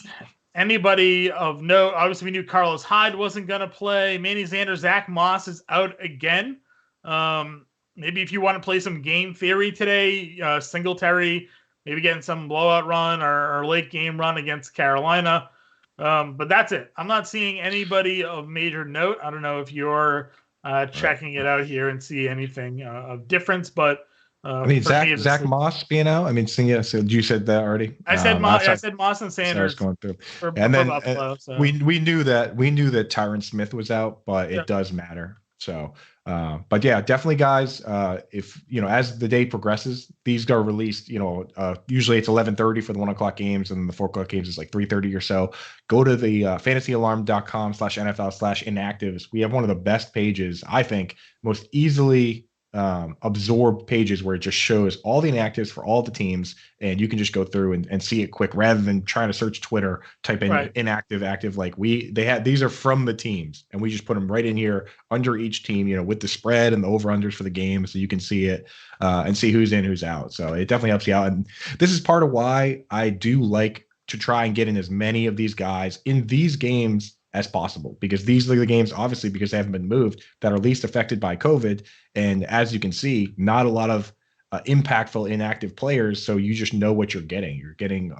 Anybody of note? Obviously, we knew Carlos Hyde wasn't going to play. Manny Zander, Zach Moss is out again. Maybe if you want to play some game theory today, Singletary maybe getting some blowout run or late game run against Carolina. But that's it. I'm not seeing anybody of major note. I don't know if you're checking it out here and see anything of difference, but Zach Moss being out. So you said that already. I said Moss. I said Moss and Sanders. Going through, and then Buffalo, we knew that Tyron Smith was out, but it does matter. So, but yeah, definitely, guys. If as the day progresses, these are released. Usually it's 11:30 for the 1 o'clock games, and the 4 o'clock games is like 3:30 or so. Go to the fantasyalarm.com/NFL/inactives. We have one of the best pages, I think, most easily absorb pages where it just shows all the inactives for all the teams, and you can just go through and see it quick rather than trying to search Twitter, type in inactive, active. Like these are from the teams, and we just put them right in here under each team, with the spread and the over-unders for the game, so you can see it and see who's in, who's out. So it definitely helps you out, and this is part of why I do like to try and get in as many of these guys in these games as possible, because these are the games, obviously, because they haven't been moved, that are least affected by COVID. And as you can see, not a lot of impactful inactive players. So you just know what you're getting. You're getting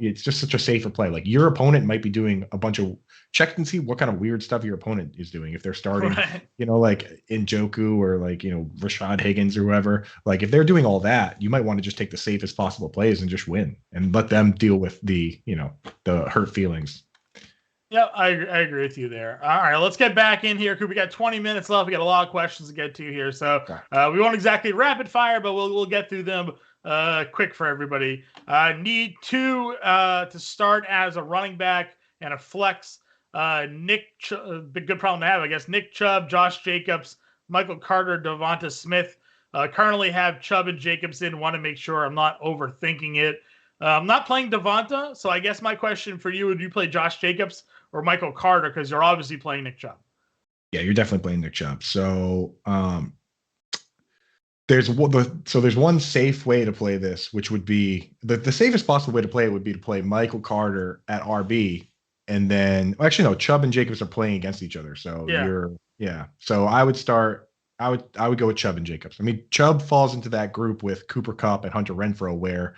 it's just such a safer play. Like your opponent might be doing a bunch of check and see what kind of weird stuff your opponent is doing. If they're starting, like Njoku or Rashad Higgins or whoever, like if they're doing all that, you might want to just take the safest possible plays and just win and let them deal with the hurt feelings. Yeah, I agree with you there. All right, let's get back in here. We got 20 minutes left. We got a lot of questions to get to here, so we won't exactly rapid fire, but we'll get through them quick for everybody. Need two to start as a running back and a flex. Big good problem to have, I guess. Nick Chubb, Josh Jacobs, Michael Carter, Devonta Smith. Currently have Chubb and Jacobs in. Want to make sure I'm not overthinking it. I'm not playing Devonta, so I guess my question for you: would you play Josh Jacobs or Michael Carter? Because you're obviously playing Nick Chubb. Yeah, you're definitely playing Nick Chubb. So there's one safe way to play this, which would be the safest possible way to play it would be to play Michael Carter at RB, and then Chubb and Jacobs are playing against each other. So So I would go with Chubb and Jacobs. Chubb falls into that group with Cooper Kupp and Hunter Renfrow, where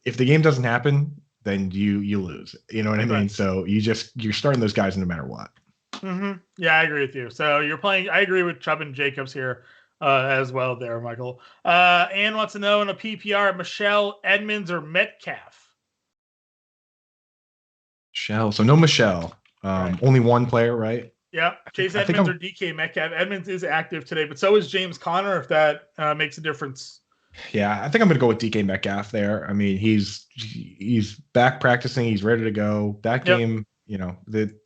if the game doesn't happen, then you lose. You know what I mean? So you're starting those guys no matter what. Mm-hmm. Yeah, I agree with you. So you're playing. I agree with Chubb and Jacobs here as well there, Michael. Ann wants to know in a PPR, Michelle, Edmonds, or Metcalf? Michelle. So no Michelle. Only one player, right? Yeah. Chase Edmonds or DK Metcalf. Edmonds is active today, but so is James Conner, if that makes a difference. Yeah, I think I'm going to go with DK Metcalf there. He's back practicing. He's ready to go. That game,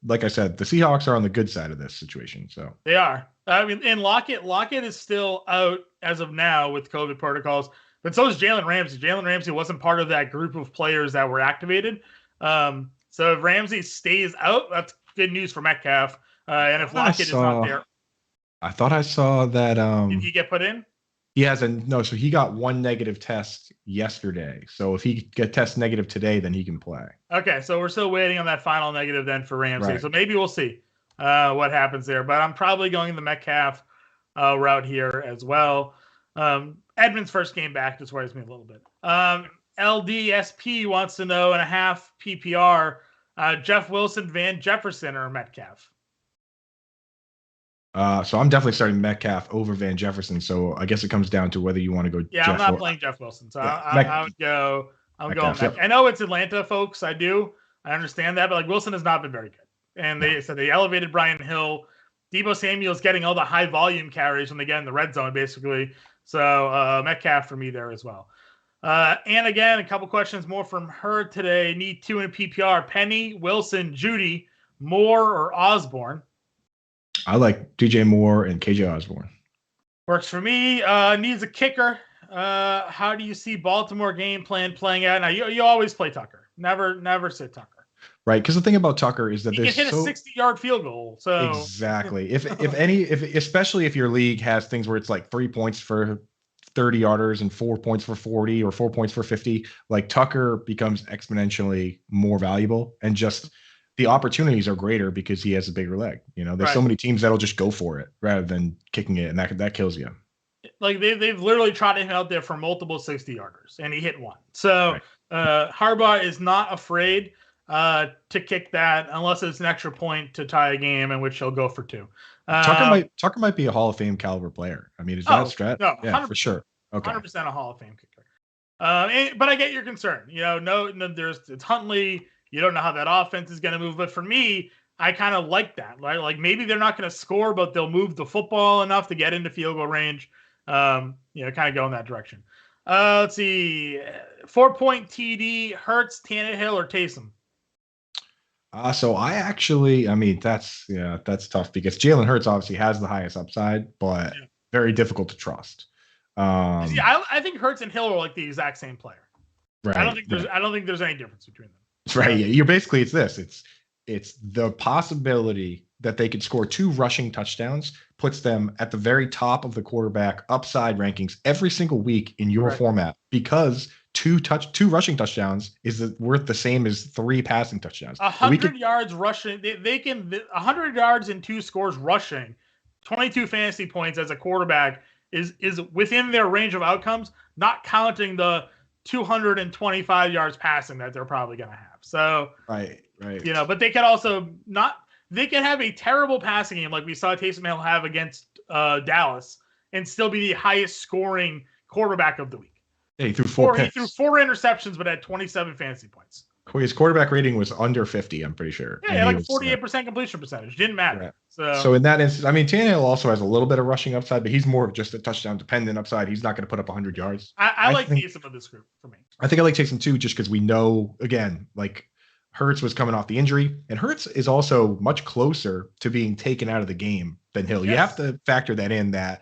like I said, the Seahawks are on the good side of this situation. So they are. I mean, and Lockett is still out as of now with COVID protocols, but so is Jalen Ramsey. Jalen Ramsey wasn't part of that group of players that were activated. So if Ramsey stays out, that's good news for Metcalf. And if Lockett is not there, I thought I saw that. Did he get put in? He hasn't. No, so he got one negative test yesterday. So if he get test negative today, then he can play. Okay, so we're still waiting on that final negative then for Ramsey. Right. So maybe we'll see what happens there. But I'm probably going the Metcalf route here as well. Edmonds' first game back just worries me a little bit. LDSP wants to know in a half PPR, Jeff Wilson, Van Jefferson, or Metcalf? So I'm definitely starting Metcalf over Van Jefferson. So I guess it comes down to whether you want to go. Yeah, I'm not playing Jeff Wilson, so I would go. I'm going Metcalf. Yep. I know it's Atlanta, folks. I understand that, but like Wilson has not been very good, and they said they elevated Brian Hill. Deebo Samuel's getting all the high volume carries when they get in the red zone, basically. So Metcalf for me there as well. And again, a couple questions more from her today. Need 2 in a PPR: Penny, Wilson, Judy, Moore, or Osborne. I like DJ Moore and KJ Osborne. Works for me. Needs a kicker. How do you see Baltimore game plan playing out? Now, you always play Tucker. Never sit Tucker. Right, because the thing about Tucker is that he can hit a 60-yard field goal. So exactly. Especially if your league has things where it's like 3 points for 30-yarders and 4 points for 40 or 4 points for 50, like Tucker becomes exponentially more valuable, and just the opportunities are greater because he has a bigger leg. There's so many teams that'll just go for it rather than kicking it, and that kills you. Like they've literally trotted him out there for multiple 60-yarders, and he hit one. So Harbaugh is not afraid to kick that unless it's an extra point to tie a game, in which he'll go for 2. Tucker might be a Hall of Fame caliber player. I mean, is that stretch? No, yeah, for sure. Okay, 100% a Hall of Fame kicker. But I get your concern. It's Huntley. You don't know how that offense is going to move. But for me, I kind of like that. Right? Like maybe they're not going to score, but they'll move the football enough to get into field goal range. Kind of go in that direction. Let's see. 4-point TD, Hurts, Tannehill, or Taysom? So that's tough because Jalen Hurts obviously has the highest upside, but very difficult to trust. I think Hurts and Hill are like the exact same player. Right. I don't think there's any difference between them. Right. You're basically it's the possibility that they could score 2 rushing touchdowns puts them at the very top of the quarterback upside rankings every single week in your format, because 2 rushing touchdowns is worth the same as 3 passing touchdowns. 100 yards rushing. They can 100 yards and 2 scores rushing, 22 fantasy points as a quarterback is within their range of outcomes, not counting the 225 yards passing that they're probably going to have. So, right. But they could also they can have a terrible passing game like we saw Taysom Hill have against Dallas and still be the highest scoring quarterback of the week. Yeah, he threw 4 picks. He threw 4 interceptions, but had 27 fantasy points. His quarterback rating was under 50, I'm pretty sure. Yeah, like 48% completion percentage. Didn't matter. Right. So in that instance, I mean, Tannehill also has a little bit of rushing upside, but he's more of just a touchdown dependent upside. He's not going to put up 100 yards. I like Taysom of this group for me. I think I like Taysom too, just because we know, again, like Hurts was coming off the injury, and Hurts is also much closer to being taken out of the game than Hill. Yes. You have to factor that in, that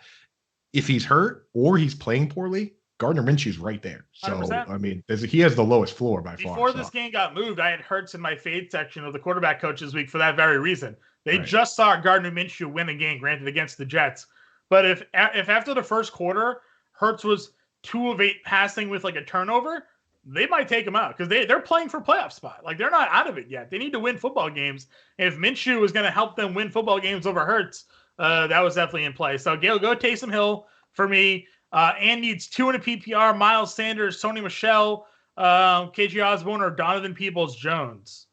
if he's hurt or he's playing poorly, Gardner Minshew's right there. So, 100%. I mean, he has the lowest floor by far. Before this game got moved, I had Hurts in my fade section of the quarterback coach this week for that very reason. They just saw Gardner Minshew win a game, granted against the Jets. But if after the first quarter, Hurts was 2 of 8 passing with like a turnover, they might take him out because they're playing for playoff spot. Like they're not out of it yet. They need to win football games. And if Minshew was going to help them win football games over Hurts, that was definitely in play. So go Taysom Hill for me. And needs 2 in a PPR: Miles Sanders, Sony Michel, KJ Osborne, or Donovan Peoples-Jones.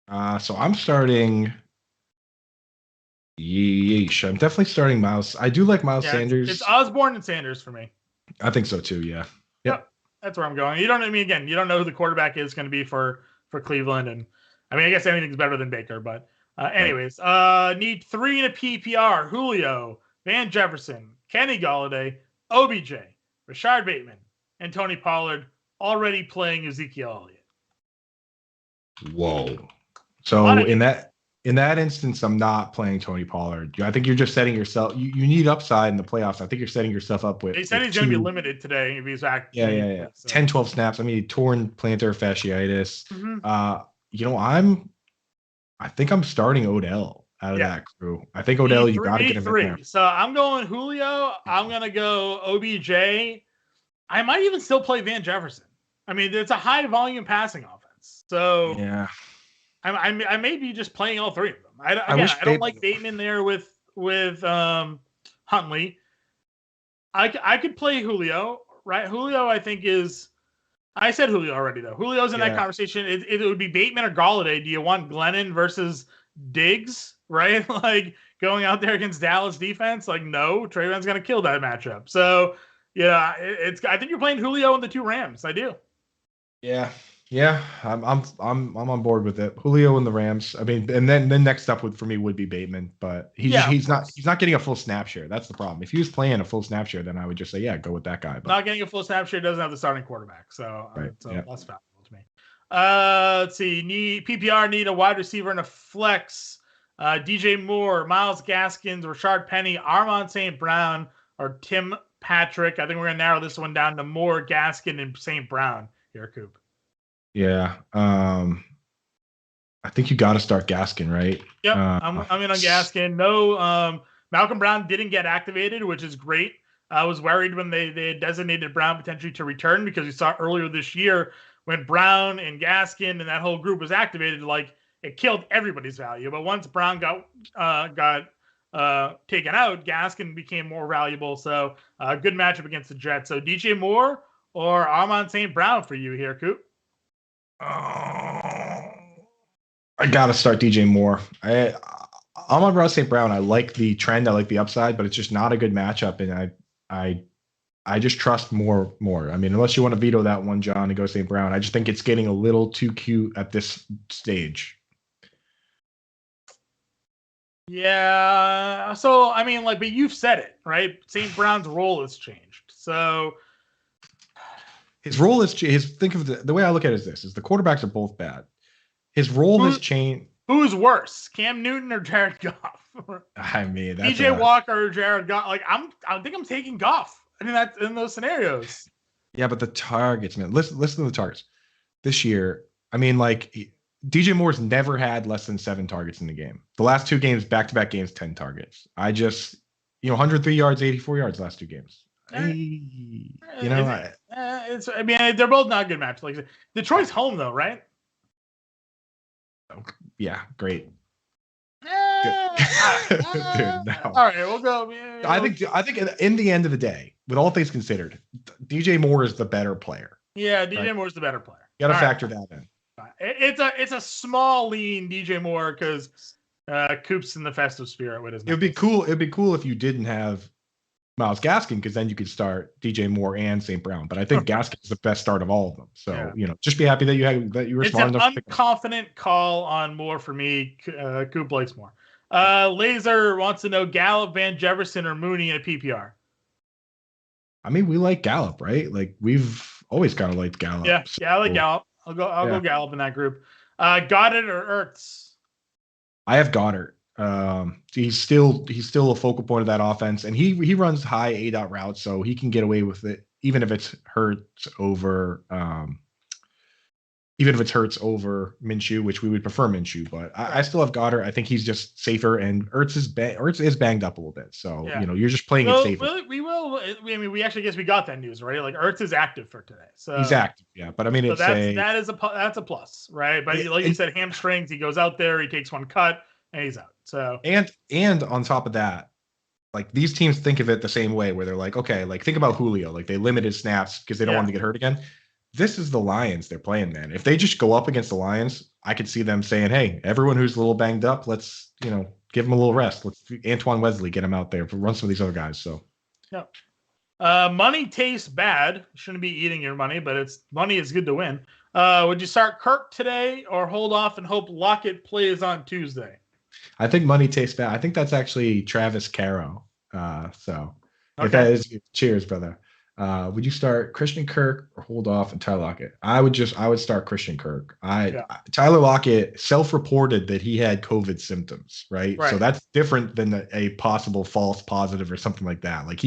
So I'm starting. Yeesh. I'm definitely starting Miles. I do like Miles Sanders. It's Osborne and Sanders for me. I think so too. Yeah. Yep. That's where I'm going. You don't know who the quarterback is going to be for Cleveland, and I mean, I guess anything's better than Baker, but anyways, need 3 in a PPR: Julio, Van Jefferson, Kenny Golladay, OBJ, Rashard Bateman, and Tony Pollard, already playing Ezekiel Elliott. Whoa. So in that instance, I'm not playing Tony Pollard. I think you're just setting yourself. You need upside in the playoffs. I think you're setting yourself up with. They said he's going to be limited today if he's back. Yeah. So. 10, 12 snaps. I mean, torn plantar fasciitis. Mm-hmm. I think I'm starting Odell out of that crew. I think Odell, you got to get him in there. So I'm going Julio. I'm going to go OBJ. I might even still play Van Jefferson. I mean, it's a high volume passing offense. So yeah, I may be just playing all three of them. I don't like Bateman there with Huntley. I could play Julio, right? Julio, I think is. I said Julio already though. Julio's in that conversation. It would be Bateman or Golladay. Do you want Glennon versus Diggs, right? Like going out there against Dallas defense? Like no, Trayvon's gonna kill that matchup. So yeah, I think you're playing Julio and the 2 Rams. I do. Yeah, I'm on board with it. Julio and the Rams. I mean, and then next up for me would be Bateman, but he's not getting a full snap share. That's the problem. If he was playing a full snap share, then I would just say go with that guy. But not getting a full snap share, doesn't have the starting quarterback, so that's valuable to me. Let's see. PPR need a wide receiver and a flex. DJ Moore, Myles Gaskins, Rashard Penny, Armon St. Brown, or Tim Patrick. I think we're gonna narrow this one down to Moore, Gaskin, and St. Brown here, Coop. Yeah. I think you got to start Gaskin, right? Yep. I'm in on Gaskin. No, Malcolm Brown didn't get activated, which is great. I was worried when they designated Brown potentially to return because we saw earlier this year when Brown and Gaskin and that whole group was activated, like it killed everybody's value. But once Brown got taken out, Gaskin became more valuable. So good matchup against the Jets. So DJ Moore or Armon St. Brown for you here, Coop? I gotta start DJ Moore. I'm on St. Brown. I like the trend. I like the upside, but it's just not a good matchup. And I just trust more. I mean, unless you want to veto that one, John, and go St. Brown, I just think it's getting a little too cute at this stage. Yeah. So I mean, but you've said it, right? St. Brown's role has changed. So. His role is think of the way I look at it is the quarterbacks are both bad. His role has changed. Who's worse, Cam Newton or Jared Goff? I mean, PJ Walker or Jared Goff. Like I think I'm taking Goff. I mean, that's in those scenarios. Yeah, but the targets, man. Listen to the targets this year. I mean, DJ Moore's never had less than 7 targets in the game. The last 2 games, back-to-back games, 10 targets. 103 yards, 84 yards last 2 games. They're both not good matches. Like Detroit's home though, right? Yeah, great. Dude, no. All right, we'll go. I think in the end of the day, with all things considered, DJ Moore is the better player. Yeah, DJ Moore's the better player. You got to factor that in. It's a small lean DJ Moore because Coop's in the festive spirit with his. It'd be cool if you didn't have Myles Gaskin, because then you could start DJ Moore and St. Brown. But I think Gaskin is the best start of all of them. So just be happy that you were smart enough. It's an unconfident call on Moore for me. Coop likes Moore. Laser wants to know Gallup, Van Jefferson, or Mooney in a PPR. I mean, we like Gallup, right? Like we've always kind of liked Gallup. Yeah, I like Gallup. I'll go Gallup in that group. Goddard or Ertz? I have Goddard. He's still a focal point of that offense, and he runs high A-dot routes, so he can get away with it, even if it's Hurts over Minshew, which we would prefer Minshew, but I still have Goddard. I think he's just safer, and Ertz is banged up a little bit, so you're just playing it safer. We actually guess we got that news, right? Like Ertz is active for today, so he's active, yeah. But I mean, that's a plus, right? But like you said, hamstrings. He goes out there, he takes one cut, and he's out. So and on top of that, like these teams think of it the same way, where they're like, okay, like think about Julio, like they limited snaps because they don't want him to get hurt again. This is the Lions they're playing, man. If they just go up against the Lions, I could see them saying, hey, everyone who's a little banged up, let's give them a little rest. Let's Antoine Wesley, get him out there, run some of these other guys. So money tastes bad. Shouldn't be eating your money, but money is good to win. Would you start Kirk today or hold off and hope Lockett plays on Tuesday? I think money tastes bad. I think that's actually Travis Caro. If that is, cheers, brother. Would you start Christian Kirk or hold off and Tyler Lockett? I would start Christian Kirk. Yeah, Tyler Lockett self-reported that he had COVID symptoms, right? So right. that's different than a possible false positive or something like that. Like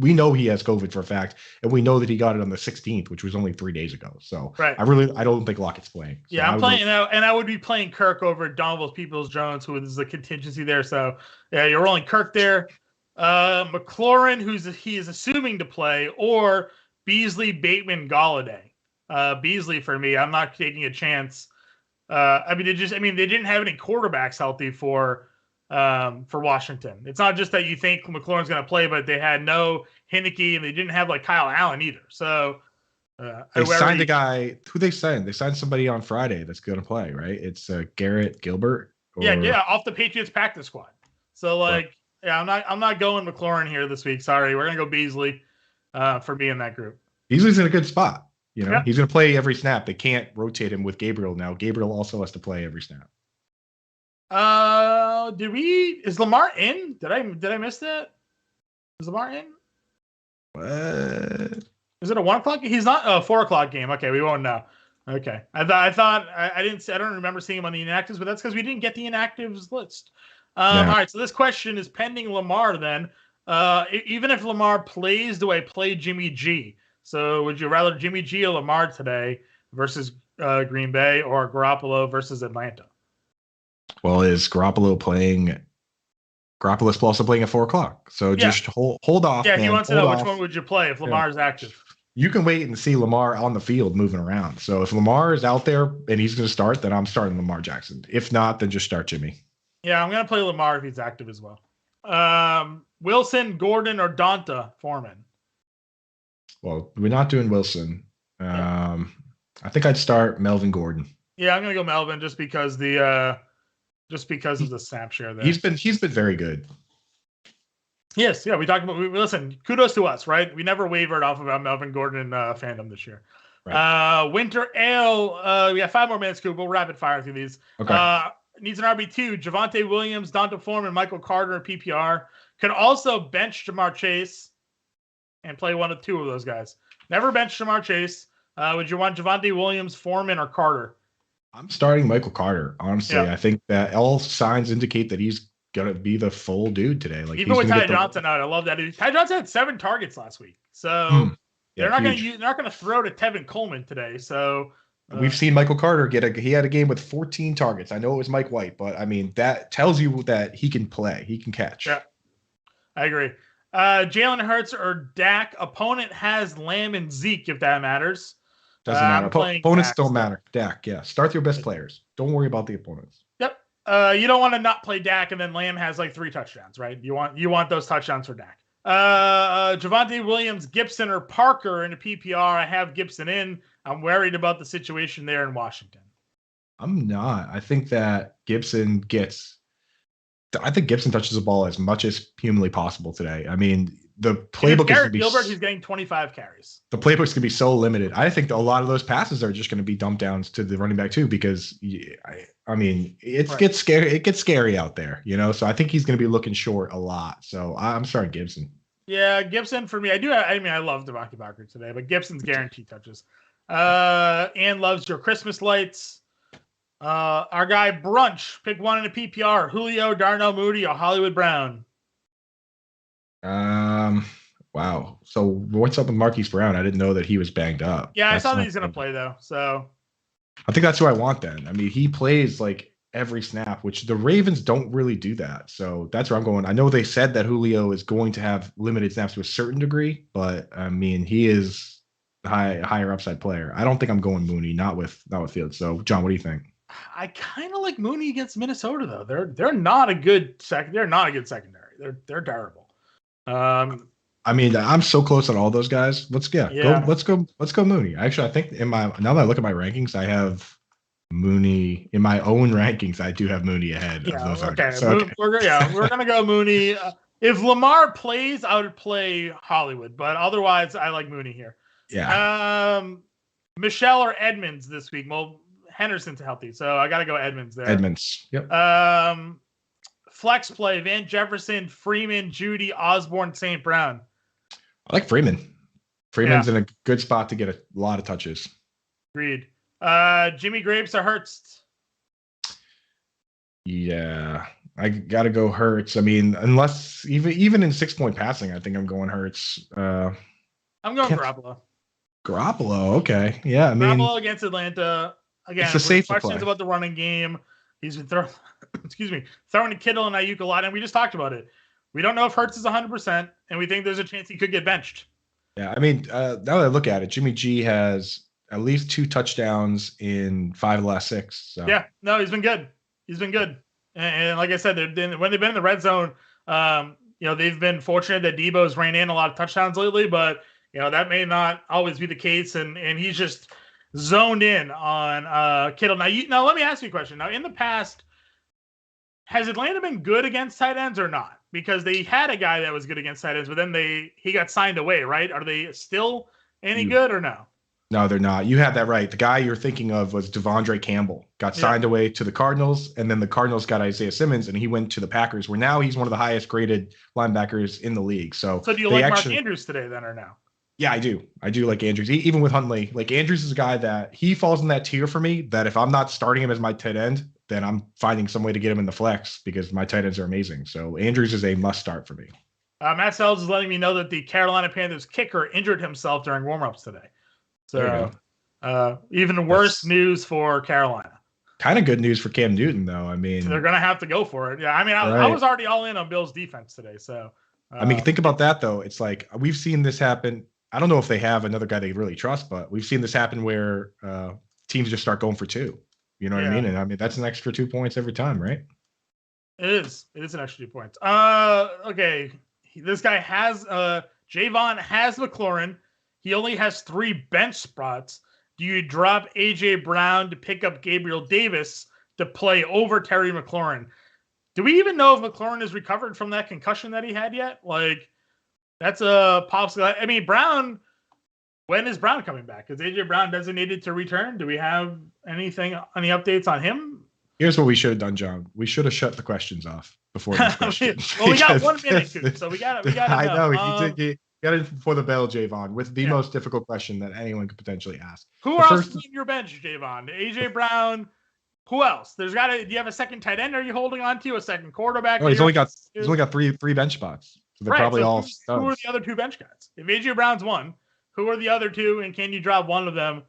we know he has COVID for a fact, and we know that he got it on the 16th, which was only 3 days ago. So Right. I don't think Lockett's playing. So Yeah, I'm playing, and I would be playing Kirk over Donovan Peoples-Jones, who is the contingency there. So yeah, you're rolling Kirk there. McLaurin, he is assuming to play, or Beasley, Bateman, Galladay. Beasley for me, I'm not taking a chance. They didn't have any quarterbacks healthy for Washington. It's not just that you think McLaurin's going to play, but they had no Heineke, and they didn't have like Kyle Allen either. So they signed a guy. Who they signed? They signed somebody on Friday that's going to play, right? It's Garrett Gilbert. Yeah, off the Patriots practice squad. So yeah, I'm not going McLaurin here this week. Sorry, we're gonna go Beasley for me in that group. Beasley's in a good spot. You know, yeah. He's gonna play every snap. They can't rotate him with Gabriel now. Gabriel also has to play every snap. Is Lamar in? Did I miss that? Is Lamar in? What? Is it a 1 o'clock? He's not a 4 o'clock game. Okay, we won't know. Okay, I don't remember seeing him on the inactives, but that's because we didn't get the inactives list. All right, so this question is pending Lamar then. Even if Lamar plays, do I play Jimmy G? So would you rather Jimmy G or Lamar today versus Green Bay, or Garoppolo versus Atlanta? Well, is Garoppolo playing? Garoppolo's also playing at 4 o'clock. So just hold off. Yeah, he wants to know which one would you play if Lamar is active. You can wait and see Lamar on the field moving around. So if Lamar is out there and he's going to start, then I'm starting Lamar Jackson. If not, then just start Jimmy. Yeah, I'm going to play Lamar if he's active as well. Wilson, Gordon, or Donta Foreman? Well, we're not doing Wilson. I think I'd start Melvin Gordon. Yeah, I'm going to go Melvin just because of the snap share there. He's been very good. Yes, yeah, we talked about. Listen, kudos to us, right? We never wavered off of our Melvin Gordon fandom this year. Right. Winter Ale. We have 5 more minutes, Coop. We'll rapid fire through these. Okay. Needs an RB2. Javonte Williams, Donta Foreman, Michael Carter, PPR. Could also bench Jamar Chase and play 1 of 2 of those guys. Never bench Jamar Chase. Would you want Javonte Williams, Foreman, or Carter? I'm starting Michael Carter. Honestly, I think that all signs indicate that he's gonna be the full dude today. Like even with Ty Johnson out, I love that. Ty Johnson had 7 targets last week, so they're not gonna throw to Tevin Coleman today. So we've seen Michael Carter he had a game with 14 targets. I know it was Mike White, but I mean that tells you that he can play, he can catch. Yeah, I agree. Jalen Hurts or Dak? Opponent has Lamb and Zeke, if that matters. Doesn't matter. Opponents don't matter. Dak, yeah. Start your best players. Don't worry about the opponents. Yep. You don't want to not play Dak and then Lamb has like 3 touchdowns, right? You want those touchdowns for Dak. Javonte Williams, Gibson, or Parker in a PPR. I have Gibson in. I'm worried about the situation there in Washington. I'm not. I think that Gibson touches the ball as much as humanly possible today. I mean, the playbook is Gilbert, he's getting 25 carries. The playbook's going to be so limited. I think a lot of those passes are just going to be dump downs to the running back too, because it gets scary. It gets scary out there, you know. So I think he's going to be looking short a lot. So I'm starting Gibson. Yeah, Gibson for me. I love Devontae Parker today, but Gibson's guaranteed touches. Ann loves your Christmas lights. Our guy Brunch, pick 1 in a PPR. Julio, Darnell Mooney, or Hollywood Brown. Wow. So what's up with Marquise Brown? I didn't know that he was banged up. Yeah, I saw that he's going to play though. So I think that's who I want then. I mean, he plays like every snap, which the Ravens don't really do that. So that's where I'm going. I know they said that Julio is going to have limited snaps to a certain degree, but I mean, he is a higher upside player. I don't think I'm going Mooney, not with Fields. So John, what do you think? I kind of like Mooney against Minnesota though. They're not a good They're not a good secondary. They're terrible. I mean, I'm so close on all those guys. Let's go Mooney. Actually, I think now that I look at my rankings, I have Mooney in my own rankings. I do have Mooney ahead of those. Okay. So, we're gonna go Mooney. If Lamar plays, I would play Hollywood, but otherwise, I like Mooney here. Yeah. Michelle or Edmonds this week? Well, Henderson's healthy, so I got to go Edmonds there. Edmonds. Yep. Flex play: Van Jefferson, Freeman, Judy, Osborne, St. Brown. I like Freeman. Freeman's in a good spot to get a lot of touches. Agreed. Jimmy Grapes or Hurts? Yeah, I gotta go Hurts. I mean, unless even in 6-point passing, I think I'm going Hurts. I'm going Garoppolo. Garoppolo, okay. Yeah, I mean, Garoppolo against Atlanta. Again, it's a safe questions play about the running game. He's been throwing to Kittle and Ayuk a lot, and we just talked about it. We don't know if Hurts is 100%, and we think there's a chance he could get benched. Yeah, I mean, now that I look at it, Jimmy G has at least 2 touchdowns in 5 of the last 6. So. Yeah, no, he's been good. And like I said, when they've been in the red zone, they've been fortunate that Debo's ran in a lot of touchdowns lately, but that may not always be the case, and he's just zoned in on Kittle. Now let me ask you a question. Now, in the past, has Atlanta been good against tight ends or not? Because they had a guy that was good against tight ends, but then he got signed away, right? Are they still any good or no? No, they're not. You had that right. The guy you're thinking of was Devondre Campbell. Got signed away to the Cardinals, and then the Cardinals got Isaiah Simmons, and he went to the Packers, where now he's one of the highest graded linebackers in the league. So do you like Mark Andrews today then or no? Yeah, I do. I do like Andrews. Even with Huntley, like Andrews is a guy that he falls in that tier for me, that if I'm not starting him as my tight end, then I'm finding some way to get him in the flex because my tight ends are amazing. So Andrews is a must start for me. Matt Sells is letting me know that the Carolina Panthers kicker injured himself during warmups today. So even worse news for Carolina. Kind of good news for Cam Newton, though. I mean, they're going to have to go for it. Yeah, I mean, I was already all in on Bills defense today. So, I mean, think about that, though. It's like we've seen this happen. I don't know if they have another guy they really trust, but we've seen this happen where teams just start going for 2. You know what I mean? And I mean, that's an extra 2 points every time, right? It is. It is an extra 2 points. Okay. This guy has Javon has McLaurin. He only has 3 bench spots. Do you drop AJ Brown to pick up Gabriel Davis to play over Terry McLaurin? Do we even know if McLaurin is recovered from that concussion that he had yet? Like, that's a possible. I mean, Brown. When is Brown coming back? Is AJ Brown designated to return? Do we have any updates on him? Here's what we should have done, John. We should have shut the questions off before these questions. Well, we got 1 minute, so we got. I know you got it before the bell, Javon, with the most difficult question that anyone could potentially ask. Who else is in your bench, Javon? AJ Brown. Who else? Do you have a second tight end? Are you holding on to a second quarterback? Oh, he's only got three bench spots. So they're probably all. Who are the other 2 bench guys? If AJ Brown's one, who are the other 2? And can you drop one of them?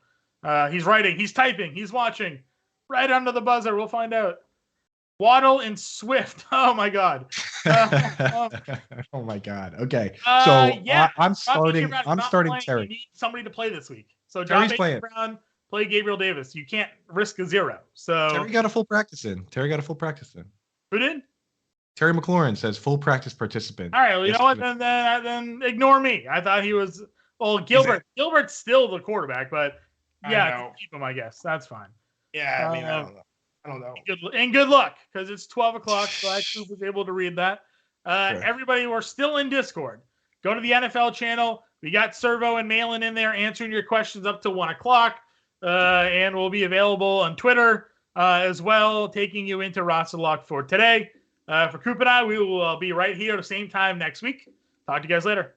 He's writing. He's typing. He's watching. Right under the buzzer. We'll find out. Waddle and Swift. Oh my God. Oh my God. Okay. So I'm starting Terry. You need somebody to play this week. So Terry's drop AJ Brown, play Gabriel Davis. You can't risk a 0. So Terry got a full practice in. Who did? Terry McLaurin says full practice participant. All right. Well, you know what? Then ignore me. I thought he was. Well, Gilbert's still the quarterback, but keep him. I guess that's fine. Yeah, I mean, I don't know. Good luck, because it's 12 o'clock, so I was able to read that. Everybody, we're still in Discord. Go to the NFL channel. We got Servo and Malin in there answering your questions up to 1 o'clock, and we'll be available on Twitter as well, taking you into Roster Lock for today. For Coop and I, we will be right here at the same time next week. Talk to you guys later.